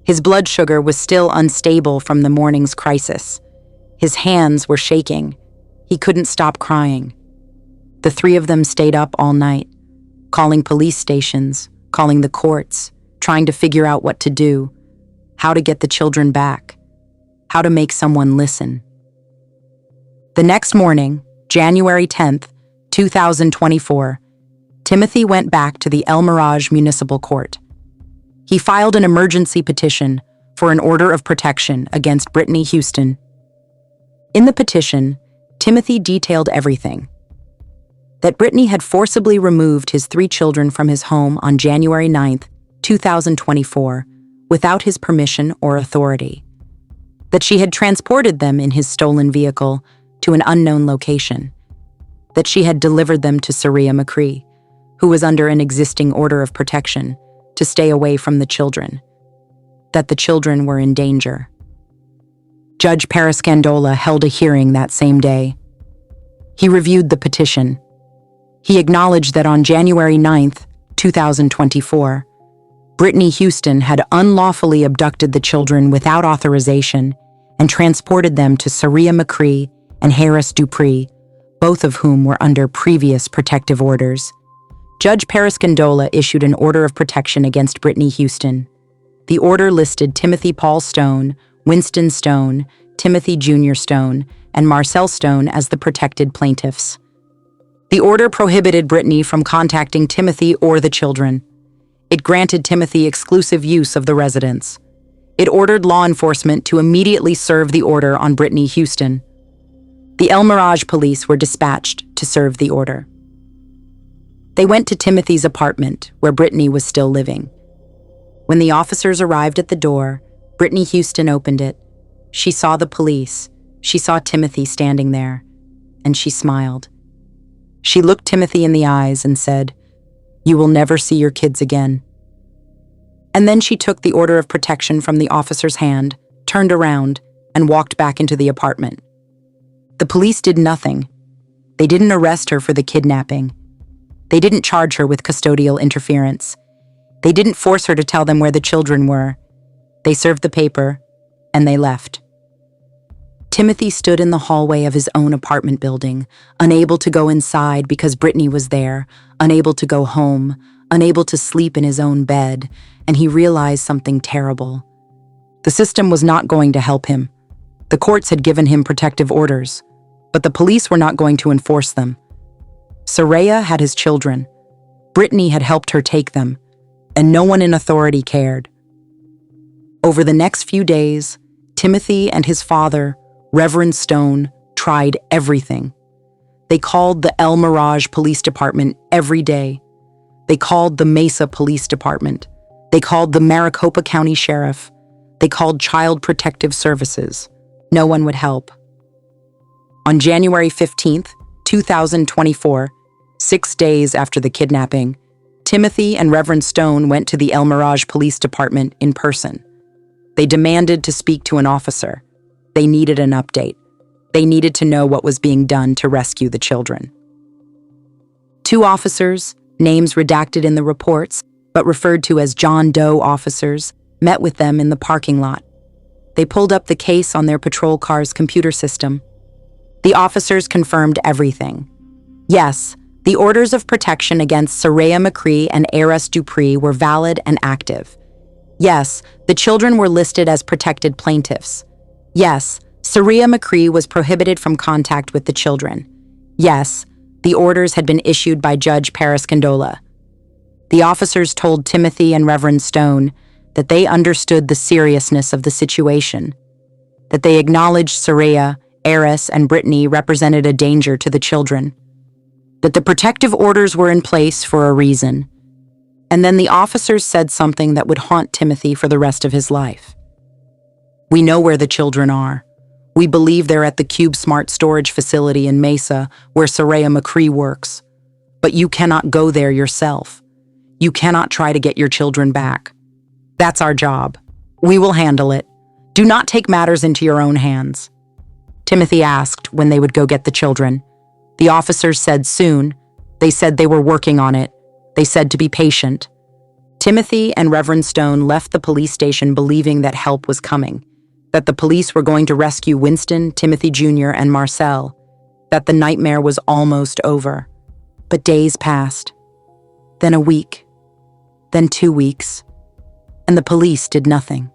His blood sugar was still unstable from the morning's crisis. His hands were shaking. He couldn't stop crying. The three of them stayed up all night, calling police stations, calling the courts, trying to figure out what to do, how to get the children back, how to make someone listen. The next morning, January 10th, 2024, Timothy went back to the El Mirage Municipal Court. He filed an emergency petition for an order of protection against Brittany Houston. In the petition, Timothy detailed everything. That Brittany had forcibly removed his 3 children from his home on January 9th, 2024, without his permission or authority. That she had transported them in his stolen vehicle to an unknown location. That she had delivered them to Saria McCree, who was under an existing order of protection, to stay away from the children. That the children were in danger. Judge Parascandola held a hearing that same day. He reviewed the petition. He acknowledged that on January 9th, 2024, Brittany Houston had unlawfully abducted the children without authorization and transported them to Saria McCree and Harris Dupree, both of whom were under previous protective orders. Judge Parascandola issued an order of protection against Brittany Houston. The order listed Timothy Paul Stone, Winston Stone, Timothy Jr. Stone, and Marcel Stone as the protected plaintiffs. The order prohibited Brittany from contacting Timothy or the children. It granted Timothy exclusive use of the residence. It ordered law enforcement to immediately serve the order on Brittany Houston. The El Mirage police were dispatched to serve the order. They went to Timothy's apartment, where Brittany was still living. When the officers arrived at the door, Brittany Houston opened it. She saw the police. She saw Timothy standing there, and she smiled. She looked Timothy in the eyes and said, "You will never see your kids again." And then she took the order of protection from the officer's hand, turned around, and walked back into the apartment. The police did nothing. They didn't arrest her for the kidnapping. They didn't charge her with custodial interference. They didn't force her to tell them where the children were. They served the paper, and they left. Timothy stood in the hallway of his own apartment building, unable to go inside because Brittany was there, unable to go home, unable to sleep in his own bed, and he realized something terrible. The system was not going to help him. The courts had given him protective orders, but the police were not going to enforce them. Saria had his children. Brittany had helped her take them. and no one in authority cared. Over the next few days, Timothy and his father, Reverend Stone, tried everything. They called the El Mirage Police Department every day. They called the Mesa Police Department. They called the Maricopa County Sheriff. They called Child Protective Services. No one would help. On January 15th, 2024, 6 days after the kidnapping, Timothy and Reverend Stone went to the El Mirage Police Department in person. They demanded to speak to an officer. They needed an update. They needed to know what was being done to rescue the children. 2 officers, names redacted in the reports, but referred to as John Doe officers, met with them in the parking lot. They pulled up the case on their patrol car's computer system. The officers confirmed everything. Yes, the orders of protection against Soraya McCree and Heiress Dupree were valid and active. Yes, the children were listed as protected plaintiffs. Yes, Soraya McCree was prohibited from contact with the children. Yes, the orders had been issued by Judge Paris Condola. The officers told Timothy and Reverend Stone that they understood the seriousness of the situation, that they acknowledged Soraya, Heiress, and Brittany represented a danger to the children, that the protective orders were in place for a reason. And then the officers said something that would haunt Timothy for the rest of his life. "We know where the children are. We believe they're at the Cube Smart Storage Facility in Mesa, where Soraya McCree works. But you cannot go there yourself. You cannot try to get your children back. That's our job. We will handle it. Do not take matters into your own hands." Timothy asked when they would go get the children. The officers said soon. They said they were working on it. They said to be patient. Timothy and Reverend Stone left the police station believing that help was coming, that the police were going to rescue Winston, Timothy Jr., and Marcel, that the nightmare was almost over. But days passed, then a week, then 2 weeks, and the police did nothing.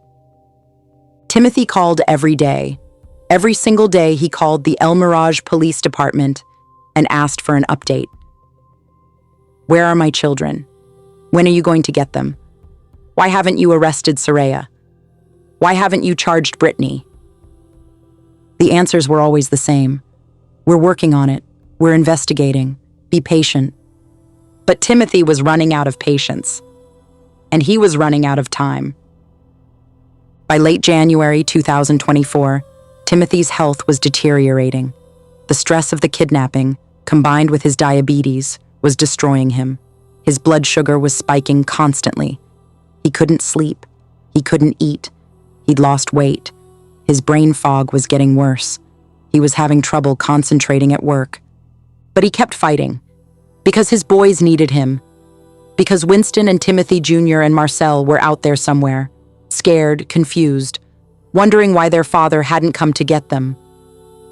Timothy called every day. Every single day he called the El Mirage Police Department and asked for an update. "Where are my children? When are you going to get them? Why haven't you arrested Soraya? Why haven't you charged Brittany?" The answers were always the same. "We're working on it. We're investigating. Be patient." But Timothy was running out of patience, and he was running out of time. By late January 2024, Timothy's health was deteriorating. The stress of the kidnapping, combined with his diabetes, was destroying him. His blood sugar was spiking constantly. He couldn't sleep. He couldn't eat. He'd lost weight. His brain fog was getting worse. He was having trouble concentrating at work. But he kept fighting, because his boys needed him, because Winston and Timothy Jr. and Marcel were out there somewhere, scared, confused, wondering why their father hadn't come to get them.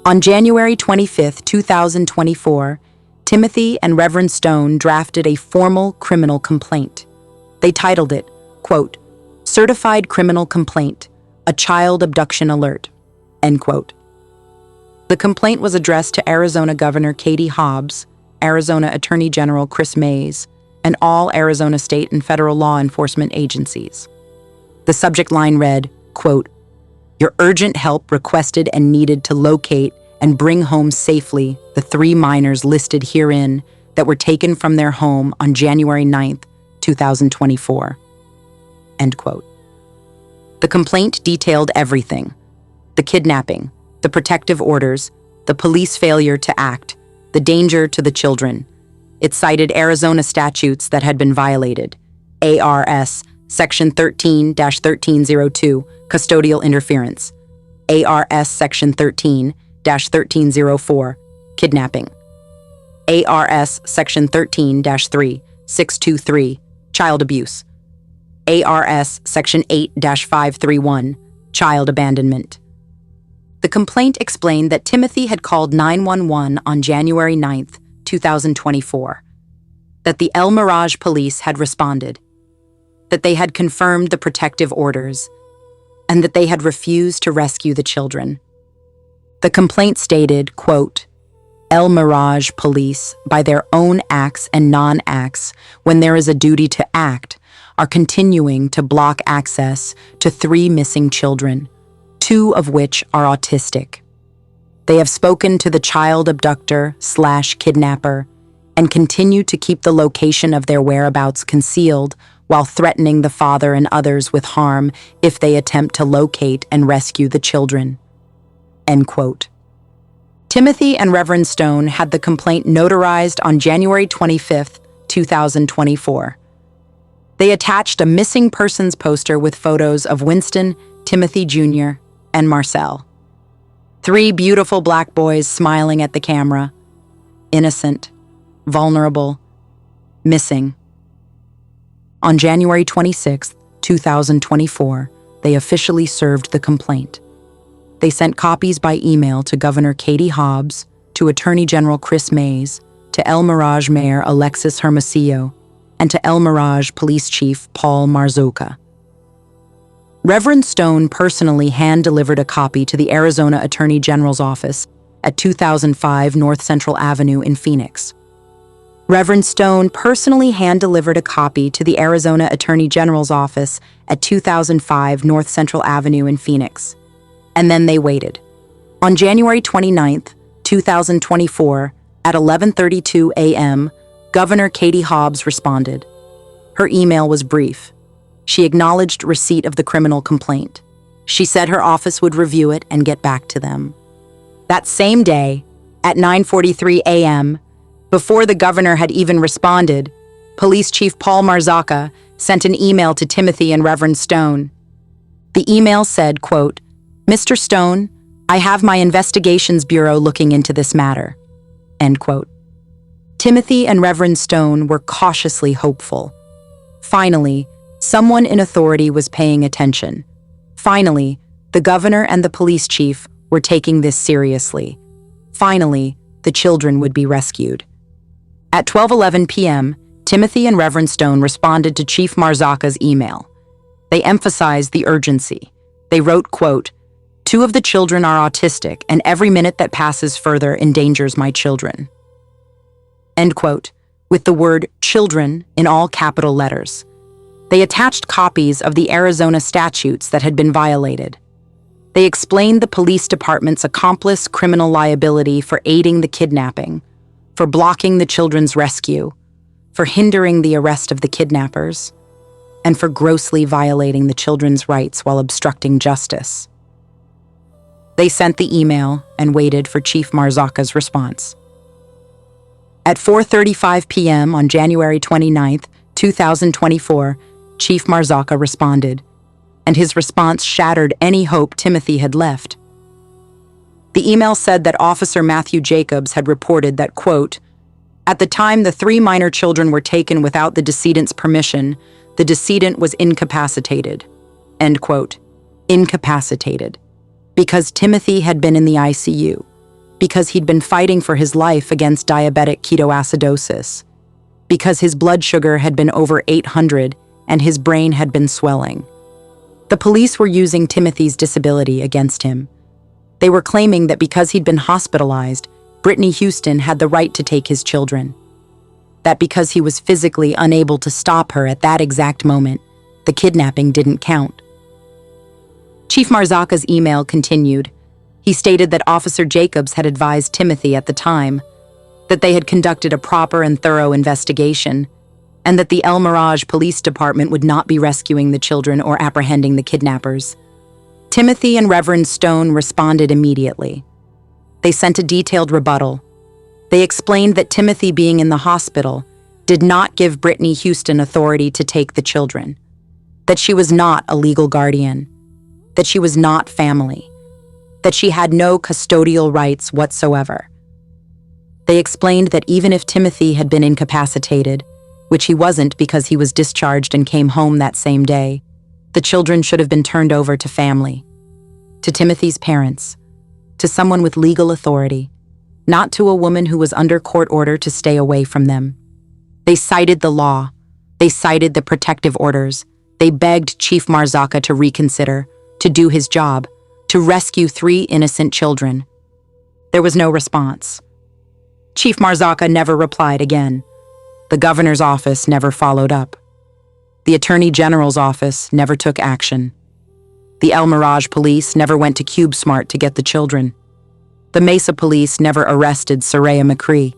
On January 25, 2024, Timothy and Reverend Stone drafted a formal criminal complaint. They titled it, quote, "Certified Criminal Complaint, a Child Abduction Alert," end quote. The complaint was addressed to Arizona Governor Katie Hobbs, Arizona Attorney General Chris Mays, and all Arizona state and federal law enforcement agencies. The subject line read, quote, "Your urgent help requested and needed to locate and bring home safely the 3 minors listed herein that were taken from their home on January 9th, 2024. End quote. The complaint detailed everything: the kidnapping, the protective orders, the police failure to act, the danger to the children. It cited Arizona statutes that had been violated: ARS Section 13-1302, custodial interference; ARS Section 13-1304, kidnapping; ARS Section 13-3623, child abuse; ARS Section 8-531, child abandonment. The complaint explained that Timothy had called 911 on January 9th, 2024, that the El Mirage police had responded, that they had confirmed the protective orders, and that they had refused to rescue the children. The complaint stated, quote, "El Mirage police, by their own acts and non-acts, when there is a duty to act, are continuing to block access to 3 missing children, 2 of which are autistic. They have spoken to the child abductor/kidnapper and continue to keep the location of their whereabouts concealed while threatening the father and others with harm if they attempt to locate and rescue the children." End quote. Timothy and Reverend Stone had the complaint notarized on January 25, 2024. They attached a missing persons poster with photos of Winston, Timothy Jr., and Marcel. 3 beautiful black boys smiling at the camera, innocent, vulnerable, missing. On January 26, 2024, they officially served the complaint. They sent copies by email to Governor Katie Hobbs, to Attorney General Chris Mays, to El Mirage Mayor Alexis Hermosillo, and to El Mirage Police Chief Paul Marzocca. Reverend Stone personally hand-delivered a copy to the Arizona Attorney General's office at 2005 North Central Avenue in Phoenix. Reverend Stone personally hand-delivered a copy to the Arizona Attorney General's office at 2005 North Central Avenue in Phoenix. And then they waited. On January 29, 2024, at 11:32 a.m., Governor Katie Hobbs responded. Her email was brief. She acknowledged receipt of the criminal complaint. She said her office would review it and get back to them. That same day, at 9:43 a.m., before the governor had even responded, Police Chief Paul Marzocca sent an email to Timothy and Reverend Stone. The email said, quote, "Mr. Stone, I have my investigations bureau looking into this matter." End quote. Timothy and Reverend Stone were cautiously hopeful. Finally, someone in authority was paying attention. Finally, the governor and the police chief were taking this seriously. Finally, the children would be rescued. At 12:11 p.m., Timothy and Reverend Stone responded to Chief Marzocca's email. They emphasized the urgency. They wrote, quote, "2 of the children are autistic, and every minute that passes further endangers my children." End quote, with the word children in all capital letters. They attached copies of the Arizona statutes that had been violated. They explained the police department's accomplice criminal liability for aiding the kidnapping, for blocking the children's rescue, for hindering the arrest of the kidnappers, and for grossly violating the children's rights while obstructing justice. They sent the email and waited for Chief Marzocca's response. At 4:35 p.m. on January 29, 2024, Chief Marzocca responded, and his response shattered any hope Timothy had left. The email said that Officer Matthew Jacobs had reported that, quote, "At the time the 3 minor children were taken without the decedent's permission, the decedent was incapacitated." End quote. Incapacitated. Because Timothy had been in the ICU. Because he'd been fighting for his life against diabetic ketoacidosis. Because his blood sugar had been over 800 and his brain had been swelling. The police were using Timothy's disability against him. They were claiming that because he'd been hospitalized, Brittany Houston had the right to take his children. That because he was physically unable to stop her at that exact moment, the kidnapping didn't count. Chief Marzocca's email continued. He stated that Officer Jacobs had advised Timothy at the time that they had conducted a proper and thorough investigation, and that the El Mirage Police Department would not be rescuing the children or apprehending the kidnappers. Timothy and Reverend Stone responded immediately. They sent a detailed rebuttal. They explained that Timothy being in the hospital did not give Brittany Houston authority to take the children, that she was not a legal guardian, that she was not family, that she had no custodial rights whatsoever. They explained that even if Timothy had been incapacitated, which he wasn't because he was discharged and came home that same day, the children should have been turned over to family, to Timothy's parents, to someone with legal authority, not to a woman who was under court order to stay away from them. They cited the law. They cited the protective orders. They begged Chief Marzocca to reconsider, to do his job, to rescue 3 innocent children. There was no response. Chief Marzocca never replied again. The governor's office never followed up. The Attorney General's office never took action. The El Mirage police never went to CubeSmart to get the children. The Mesa police never arrested Soraya McCree.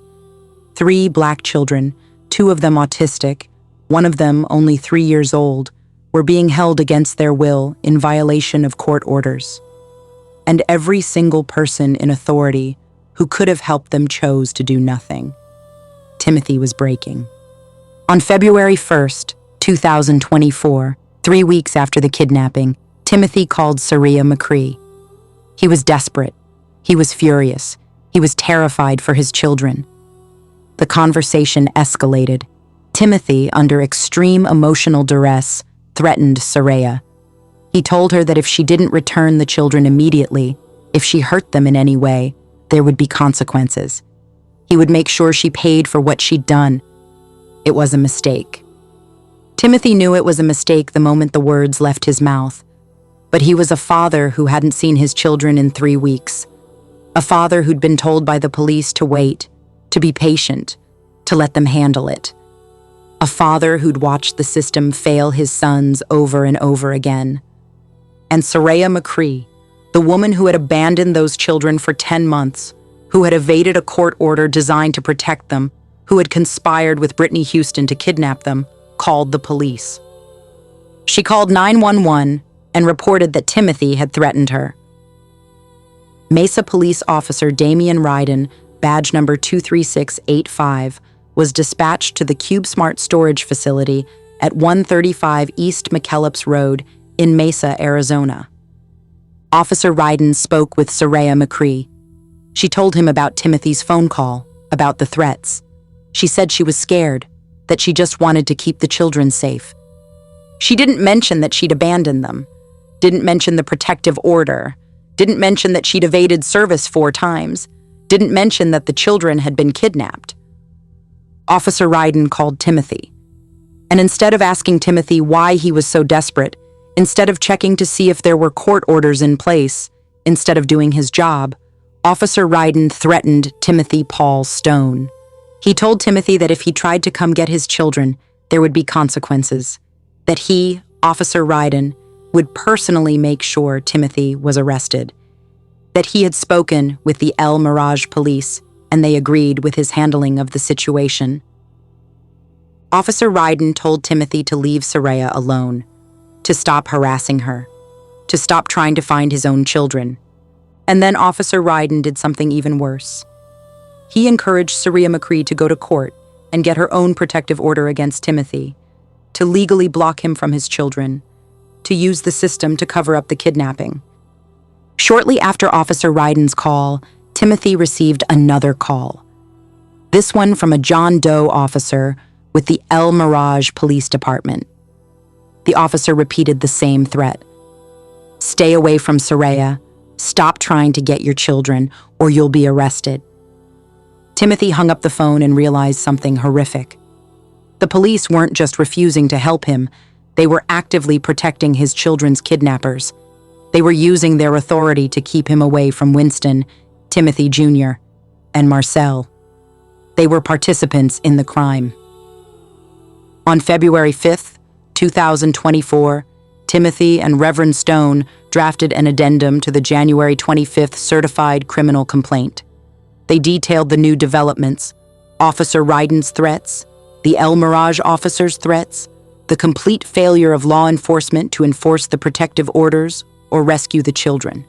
3 black children, 2 of them autistic, 1 of them only 3 years old, were being held against their will in violation of court orders. And every single person in authority who could have helped them chose to do nothing. Timothy was breaking. On February 1st, 2024, 3 weeks after the kidnapping, Timothy called Soraya McCree. He was desperate. He was furious. He was terrified for his children. The conversation escalated. Timothy, under extreme emotional duress, threatened Soraya. He told her that if she didn't return the children immediately, if she hurt them in any way, there would be consequences. He would make sure she paid for what she'd done. It was a mistake. Timothy knew it was a mistake the moment the words left his mouth, but he was a father who hadn't seen his children in 3 weeks. A father who'd been told by the police to wait, to be patient, to let them handle it. A father who'd watched the system fail his sons over and over again. And Soraya McCree, the woman who had abandoned those children for 10 months, who had evaded a court order designed to protect them, who had conspired with Brittany Houston to kidnap them, called the police. She called 911 and reported that Timothy had threatened her. Mesa Police Officer Damian Ryden, badge number 23685, was dispatched to the CubeSmart storage facility at 135 East McKellips Road in Mesa, Arizona. Officer Ryden spoke with Soraya McCree. She told him about Timothy's phone call, about the threats. She said she was scared, that she just wanted to keep the children safe. She didn't mention that she'd abandoned them, didn't mention the protective order, didn't mention that she'd evaded service 4 times, didn't mention that the children had been kidnapped. Officer Ryden called Timothy. And instead of asking Timothy why he was so desperate, instead of checking to see if there were court orders in place, instead of doing his job, Officer Ryden threatened Timothy Paul Stone. He told Timothy that if he tried to come get his children, there would be consequences, that he, Officer Ryden, would personally make sure Timothy was arrested, that he had spoken with the El Mirage police and they agreed with his handling of the situation. Officer Ryden told Timothy to leave Soraya alone, to stop harassing her, to stop trying to find his own children. And then Officer Ryden did something even worse. He encouraged Soraya McCree to go to court and get her own protective order against Timothy, to legally block him from his children, to use the system to cover up the kidnapping. Shortly after Officer Ryden's call, Timothy received another call. This one from a John Doe officer with the El Mirage Police Department. The officer repeated the same threat. Stay away from Soraya. Stop trying to get your children, or you'll be arrested. Timothy hung up the phone and realized something horrific. The police weren't just refusing to help him, they were actively protecting his children's kidnappers. They were using their authority to keep him away from Winston, Timothy Jr., and Marcel. They were participants in the crime. On February 5th, 2024, Timothy and Reverend Stone drafted an addendum to the January 25th certified criminal complaint. They detailed the new developments, Officer Ryden's threats, the El Mirage officer's threats, the complete failure of law enforcement to enforce the protective orders or rescue the children.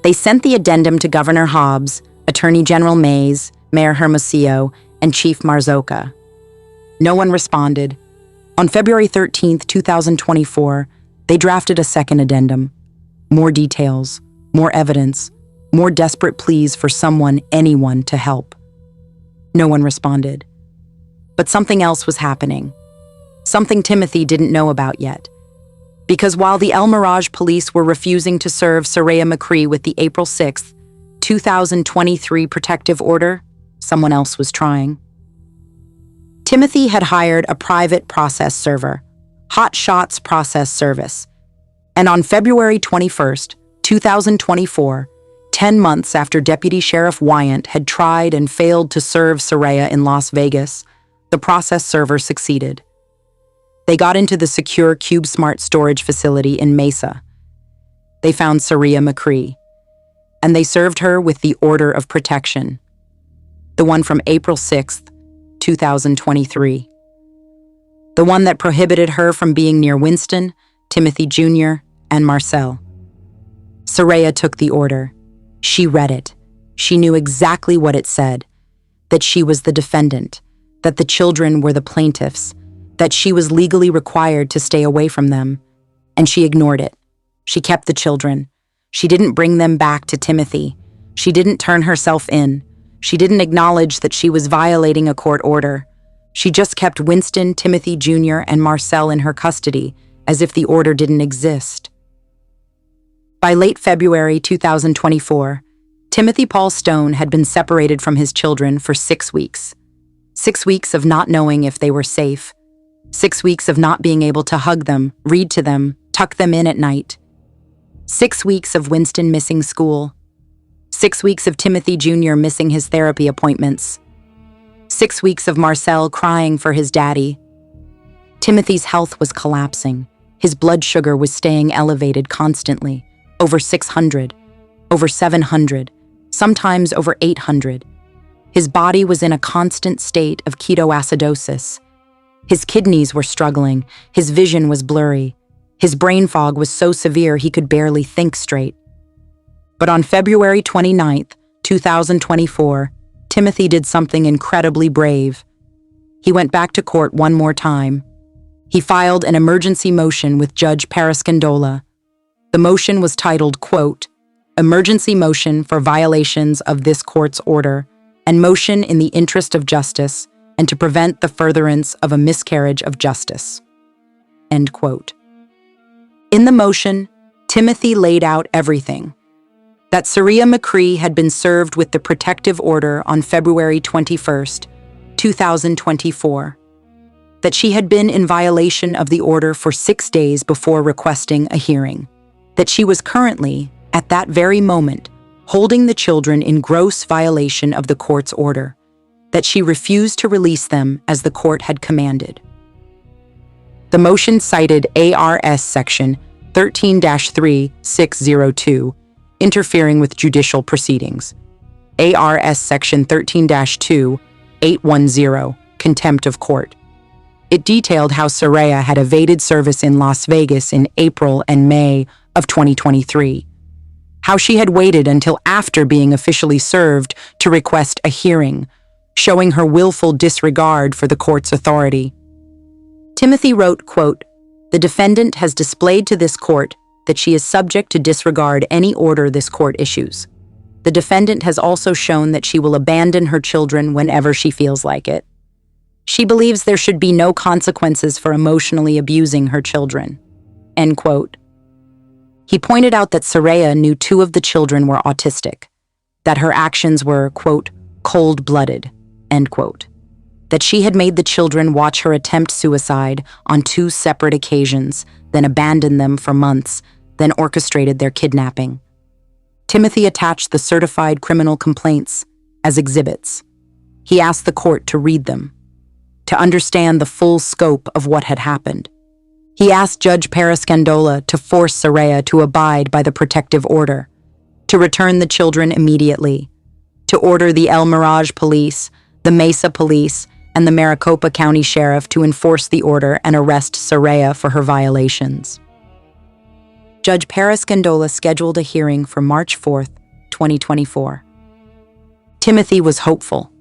They sent the addendum to Governor Hobbs, Attorney General Mays, Mayor Hermosillo, and Chief Marzoka. No one responded. On February 13th, 2024, they drafted a second addendum. More details, more evidence, more desperate pleas for someone, anyone, to help. No one responded. But something else was happening. Something Timothy didn't know about yet. Because while the El Mirage police were refusing to serve Soraya McCree with the April 6th, 2023 protective order, someone else was trying. Timothy had hired a private process server, Hot Shots Process Service, and on February 21st, 2024, 10 months after Deputy Sheriff Wyant had tried and failed to serve Soraya in Las Vegas, the process server succeeded. They got into the secure CubeSmart storage facility in Mesa. They found Saria McCree, and they served her with the order of protection, the one from April 6th, 2023. The one that prohibited her from being near Winston, Timothy Jr., and Marcel. Saria took the order. She read it. She knew exactly what it said, that she was the defendant, that the children were the plaintiffs, that she was legally required to stay away from them, and she ignored it. She kept the children. She didn't bring them back to Timothy. She didn't turn herself in. She didn't acknowledge that she was violating a court order. She just kept Winston, Timothy Jr., and Marcel in her custody, as if the order didn't exist. By late February 2024, Timothy Paul Stone had been separated from his children for 6 weeks. 6 weeks of not knowing if they were safe. 6 weeks of not being able to hug them, read to them, tuck them in at night. 6 weeks of Winston missing school. 6 weeks of Timothy Jr. missing his therapy appointments. 6 weeks of Marcel crying for his daddy. Timothy's health was collapsing. His blood sugar was staying elevated constantly, over 600, over 700, sometimes over 800. His body was in a constant state of ketoacidosis. His kidneys were struggling. His vision was blurry. His brain fog was so severe he could barely think straight. But on February 29th, 2024, Timothy did something incredibly brave. He went back to court one more time. He filed an emergency motion with Judge Parascandola. The motion was titled, quote, "Emergency Motion for Violations of this Court's Order and Motion in the Interest of Justice and to Prevent the Furtherance of a Miscarriage of Justice." End quote. In the motion, Timothy laid out everything. That Saria McCree had been served with the protective order on February 21st, 2024. That she had been in violation of the order for 6 days before requesting a hearing. That she was currently, at that very moment, holding the children in gross violation of the court's order. That she refused to release them as the court had commanded. The motion cited ARS Section 13-3602, interfering with judicial proceedings. ARS Section 13-2810, contempt of court. It detailed how Saria had evaded service in Las Vegas in April and May of 2023. How she had waited until after being officially served to request a hearing, showing her willful disregard for the court's authority. Timothy wrote, quote, "The defendant has displayed to this court that she is subject to disregard any order this court issues. The defendant has also shown that she will abandon her children whenever she feels like it. She believes there should be no consequences for emotionally abusing her children." End quote. He pointed out that Saria knew 2 of the children were autistic, that her actions were, quote, "cold-blooded," end quote. That she had made the children watch her attempt suicide on 2 separate occasions, then abandoned them for months, then orchestrated their kidnapping. Timothy attached the certified criminal complaints as exhibits. He asked the court to read them, to understand the full scope of what had happened. He asked Judge Parascandola to force Saria to abide by the protective order, to return the children immediately, to order the El Mirage Police, the Mesa Police, and the Maricopa County Sheriff to enforce the order and arrest Saria for her violations. Judge Parascandola scheduled a hearing for March 4th, 2024. Timothy was hopeful,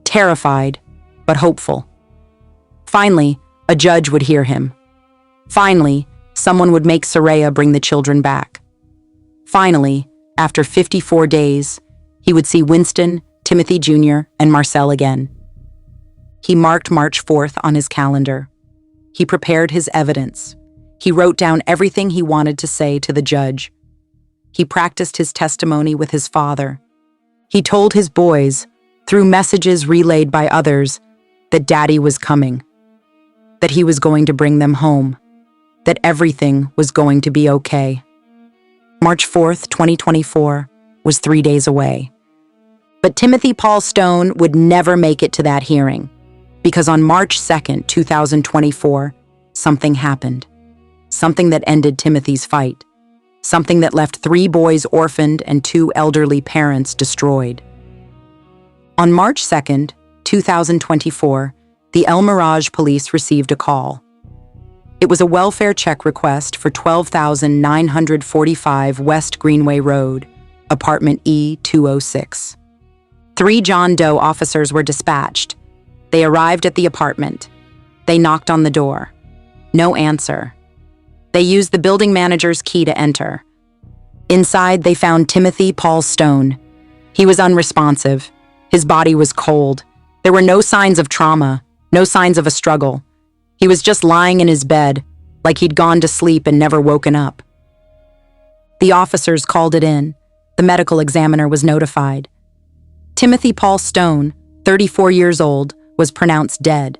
terrified, but hopeful. Finally, a judge would hear him. Finally, someone would make Saria bring the children back. Finally, after 54 days, he would see Winston, Timothy Jr., and Marcel again. He marked March 4th on his calendar. He prepared his evidence. He wrote down everything he wanted to say to the judge. He practiced his testimony with his father. He told his boys, through messages relayed by others, that Daddy was coming, that he was going to bring them home, that everything was going to be okay. March 4th, 2024, was 3 days away. But Timothy Paul Stone would never make it to that hearing, because on March 2nd, 2024, something happened. Something that ended Timothy's fight. Something that left 3 boys orphaned and 2 elderly parents destroyed. On March 2nd, 2024, the El Mirage police received a call. It was a welfare check request for 12,945 West Greenway Road, apartment E206. 3 John Doe officers were dispatched. They arrived at the apartment. They knocked on the door. No answer. They used the building manager's key to enter. Inside, they found Timothy Paul Stone. He was unresponsive. His body was cold. There were no signs of trauma, no signs of a struggle. He was just lying in his bed, like he'd gone to sleep and never woken up. The officers called it in. The medical examiner was notified. Timothy Paul Stone, 34 years old, was pronounced dead.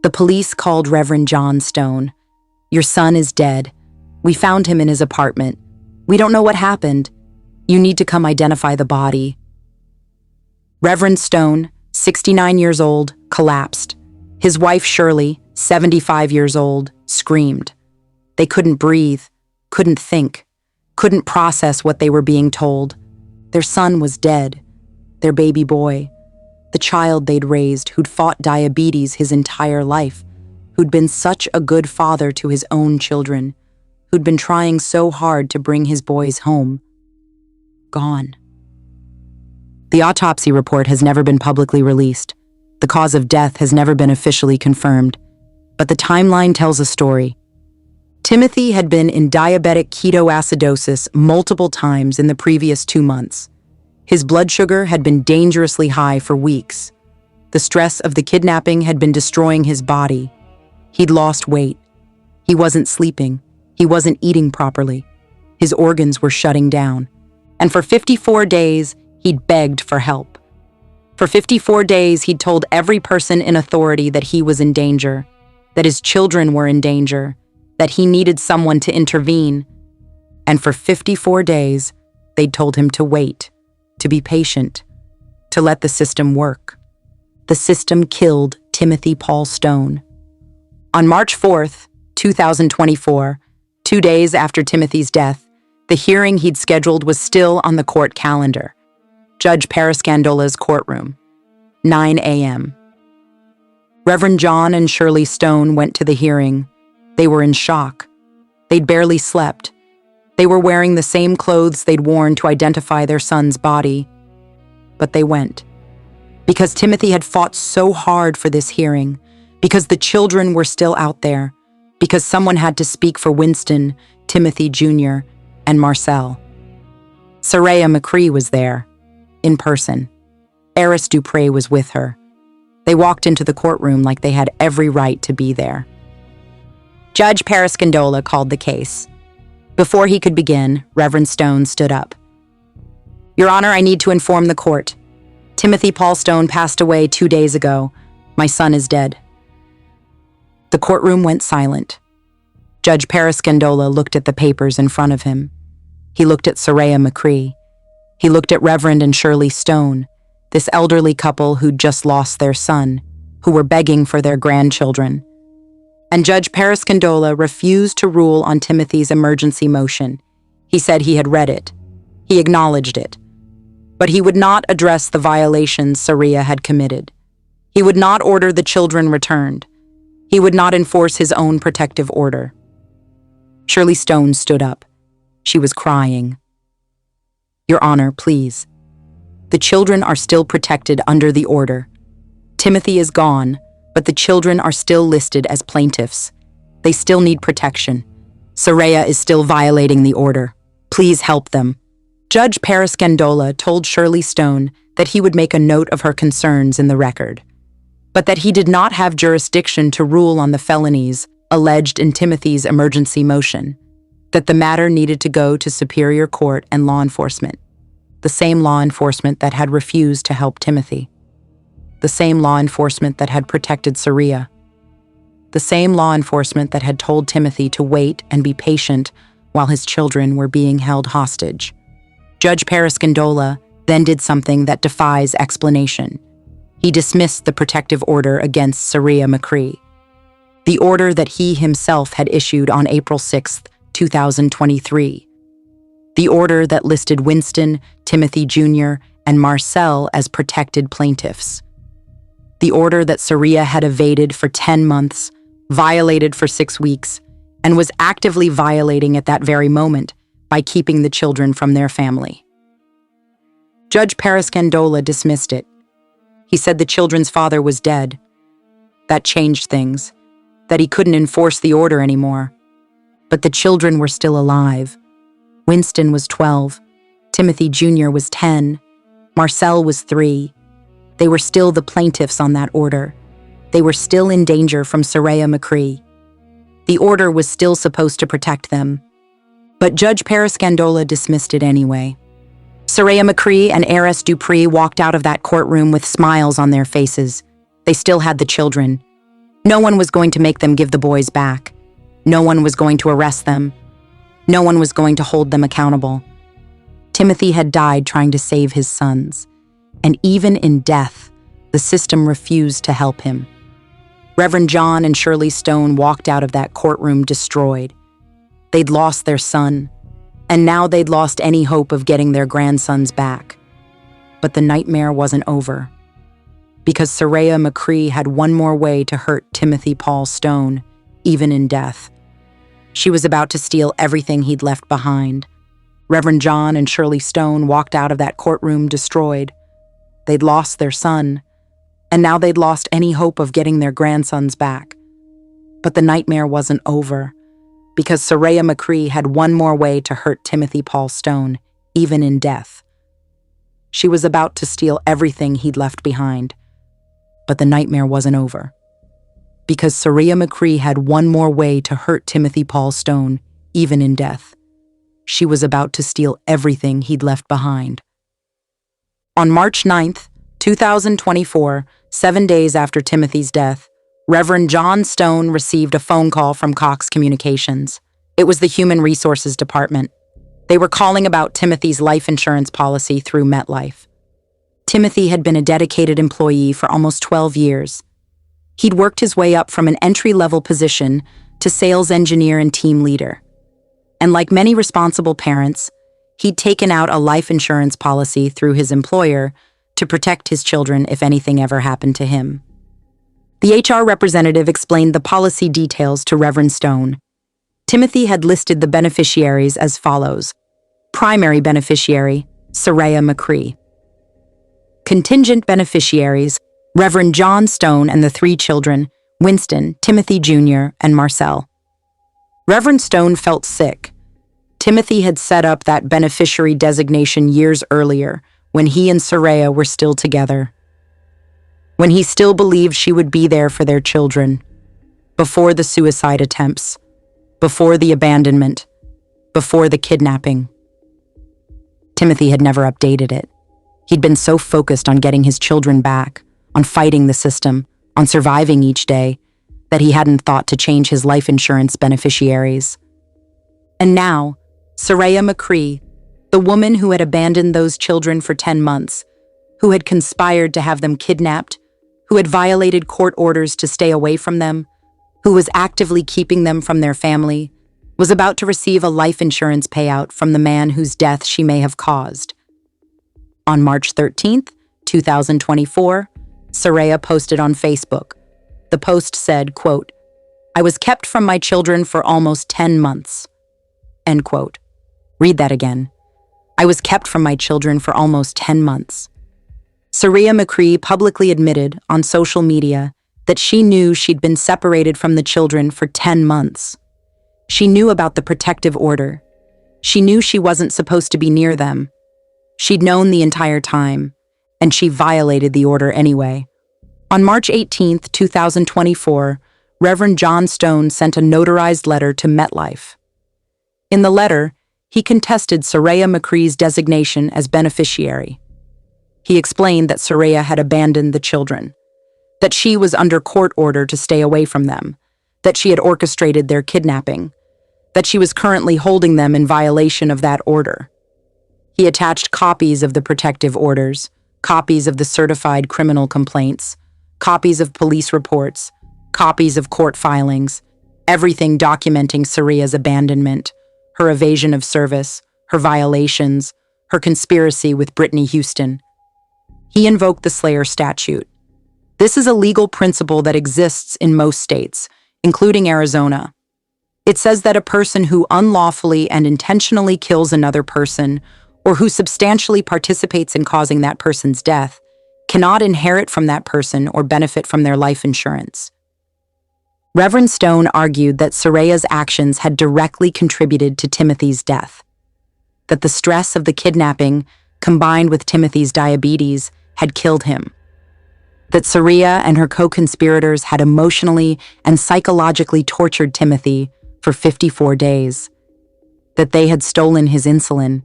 The police called Reverend John Stone. "Your son is dead. We found him in his apartment. We don't know what happened. You need to come identify the body." Reverend Stone, 69 years old, collapsed. His wife Shirley, 75 years old, screamed. They couldn't breathe, couldn't think, couldn't process what they were being told. Their son was dead. Their baby boy. The child they'd raised, who'd fought diabetes his entire life, who'd been such a good father to his own children, who'd been trying so hard to bring his boys home. Gone. The autopsy report has never been publicly released. The cause of death has never been officially confirmed. But the timeline tells a story. Timothy had been in diabetic ketoacidosis multiple times in the previous 2 months. His blood sugar had been dangerously high for weeks. The stress of the kidnapping had been destroying his body. He'd lost weight. He wasn't sleeping. He wasn't eating properly. His organs were shutting down. And for 54 days, he'd begged for help. For 54 days, he'd told every person in authority that he was in danger, that his children were in danger, that he needed someone to intervene. And for 54 days, they'd told him to wait, to be patient, to let the system work. The system killed Timothy Paul Stone. On March 4th, 2024, 2 days after Timothy's death, the hearing he'd scheduled was still on the court calendar. Judge Parascandola's courtroom, 9 a.m. Reverend John and Shirley Stone went to the hearing. They were in shock. They'd barely slept. They were wearing the same clothes they'd worn to identify their son's body. But they went. Because Timothy had fought so hard for this hearing, because the children were still out there, because someone had to speak for Winston, Timothy Jr., and Marcel. Saraya McCree was there, in person. Eris Dupree was with her. They walked into the courtroom like they had every right to be there. Judge Parascandola called the case. Before he could begin, Reverend Stone stood up. "Your Honor, I need to inform the court. Timothy Paul Stone passed away 2 days ago. My son is dead." The courtroom went silent. Judge Parascandola looked at the papers in front of him. He looked at Saraya McCree. He looked at Reverend and Shirley Stone, this elderly couple who'd just lost their son, who were begging for their grandchildren. And Judge Parascandola refused to rule on Timothy's emergency motion. He said he had read it. He acknowledged it. But he would not address the violations Saraya had committed. He would not order the children returned. He would not enforce his own protective order. Shirley Stone stood up. She was crying. "Your Honor, please. The children are still protected under the order. Timothy is gone, but the children are still listed as plaintiffs. They still need protection. Saraya is still violating the order. Please help them." Judge Parascandola told Shirley Stone that he would make a note of her concerns in the record, but that he did not have jurisdiction to rule on the felonies alleged in Timothy's emergency motion, that the matter needed to go to Superior Court and law enforcement, the same law enforcement that had refused to help Timothy, the same law enforcement that had protected Saraya, the same law enforcement that had told Timothy to wait and be patient while his children were being held hostage. Judge Parascandola then did something that defies explanation. He dismissed the protective order against Saraya McCree. the order that he himself had issued on April 6, 2023. The order that listed Winston, Timothy Jr., and Marcel as protected plaintiffs. The order that Saria had evaded for 10 months, violated for 6 weeks, and was actively violating at that very moment by keeping the children from their family. Judge Parascandola dismissed it. He said the children's father was dead. That changed things, that he couldn't enforce the order anymore. But the children were still alive. Winston was 12, Timothy Jr. was 10, Marcel was 3. They were still the plaintiffs on that order. They were still in danger from Saria McCree. The order was still supposed to protect them. But Judge Parascandola dismissed it anyway. Saria McCree and Heiress Dupree walked out of that courtroom with smiles on their faces. They still had the children. No one was going to make them give the boys back. No one was going to arrest them. No one was going to hold them accountable. Timothy had died trying to save his sons, and even in death, the system refused to help him. Reverend John and Shirley Stone walked out of that courtroom destroyed. They'd lost their son, and now they'd lost any hope of getting their grandsons back. But the nightmare wasn't over, because Saria McCree had one more way to hurt Timothy Paul Stone, even in death. She was about to steal everything he'd left behind. Reverend John and Shirley Stone walked out of that courtroom destroyed. They'd lost their son, and now they'd lost any hope of getting their grandsons back. But the nightmare wasn't over, because Saria McCree had one more way to hurt Timothy Paul Stone, even in death. She was about to steal everything he'd left behind. But the nightmare wasn't over, because Saria McCree had one more way to hurt Timothy Paul Stone, even in death. She was about to steal everything he'd left behind. On March 9th, 2024, 7 days after Timothy's death, Reverend John Stone received a phone call from Cox Communications. It was the Human Resources Department. They were calling about Timothy's life insurance policy through MetLife. Timothy had been a dedicated employee for almost 12 years. He'd worked his way up from an entry-level position to sales engineer and team leader. And like many responsible parents, he'd taken out a life insurance policy through his employer to protect his children if anything ever happened to him. The HR representative explained the policy details to Reverend Stone. Timothy had listed the beneficiaries as follows. Primary beneficiary, Saria McCree. Contingent beneficiaries, Reverend John Stone and the 3 children, Winston, Timothy Jr., and Marcel. Reverend Stone felt sick. Timothy had set up that beneficiary designation years earlier, when he and Saria were still together. When he still believed she would be there for their children. Before the suicide attempts. Before the abandonment. Before the kidnapping. Timothy had never updated it. He'd been so focused on getting his children back, on fighting the system, on surviving each day, that he hadn't thought to change his life insurance beneficiaries. And now, Saria McCree, the woman who had abandoned those children for 10 months, who had conspired to have them kidnapped, who had violated court orders to stay away from them, who was actively keeping them from their family, was about to receive a life insurance payout from the man whose death she may have caused. On March 13th, 2024, Saria posted on Facebook. The post said, quote, "I was kept from my children for almost 10 months." End quote. Read that again. I was kept from my children for almost 10 months. Saria McCree publicly admitted on social media that she knew she'd been separated from the children for 10 months. She knew about the protective order. She knew she wasn't supposed to be near them. She'd known the entire time, and she violated the order anyway. On March 18th, 2024, Reverend John Stone sent a notarized letter to MetLife. In the letter, he contested Saria McCree's designation as beneficiary. He explained that Saria had abandoned the children, that she was under court order to stay away from them, that she had orchestrated their kidnapping, that she was currently holding them in violation of that order. He attached copies of the protective orders, copies of the certified criminal complaints, copies of police reports, copies of court filings, everything documenting Saria's abandonment, her evasion of service, her violations, her conspiracy with Brittany Houston. He invoked the Slayer statute. This is a legal principle that exists in most states, including Arizona. It says that a person who unlawfully and intentionally kills another person, or who substantially participates in causing that person's death, cannot inherit from that person or benefit from their life insurance. Reverend Stone argued that Saria's actions had directly contributed to Timothy's death, that the stress of the kidnapping, combined with Timothy's diabetes, had killed him, that Saria and her co-conspirators had emotionally and psychologically tortured Timothy for 54 days, that they had stolen his insulin,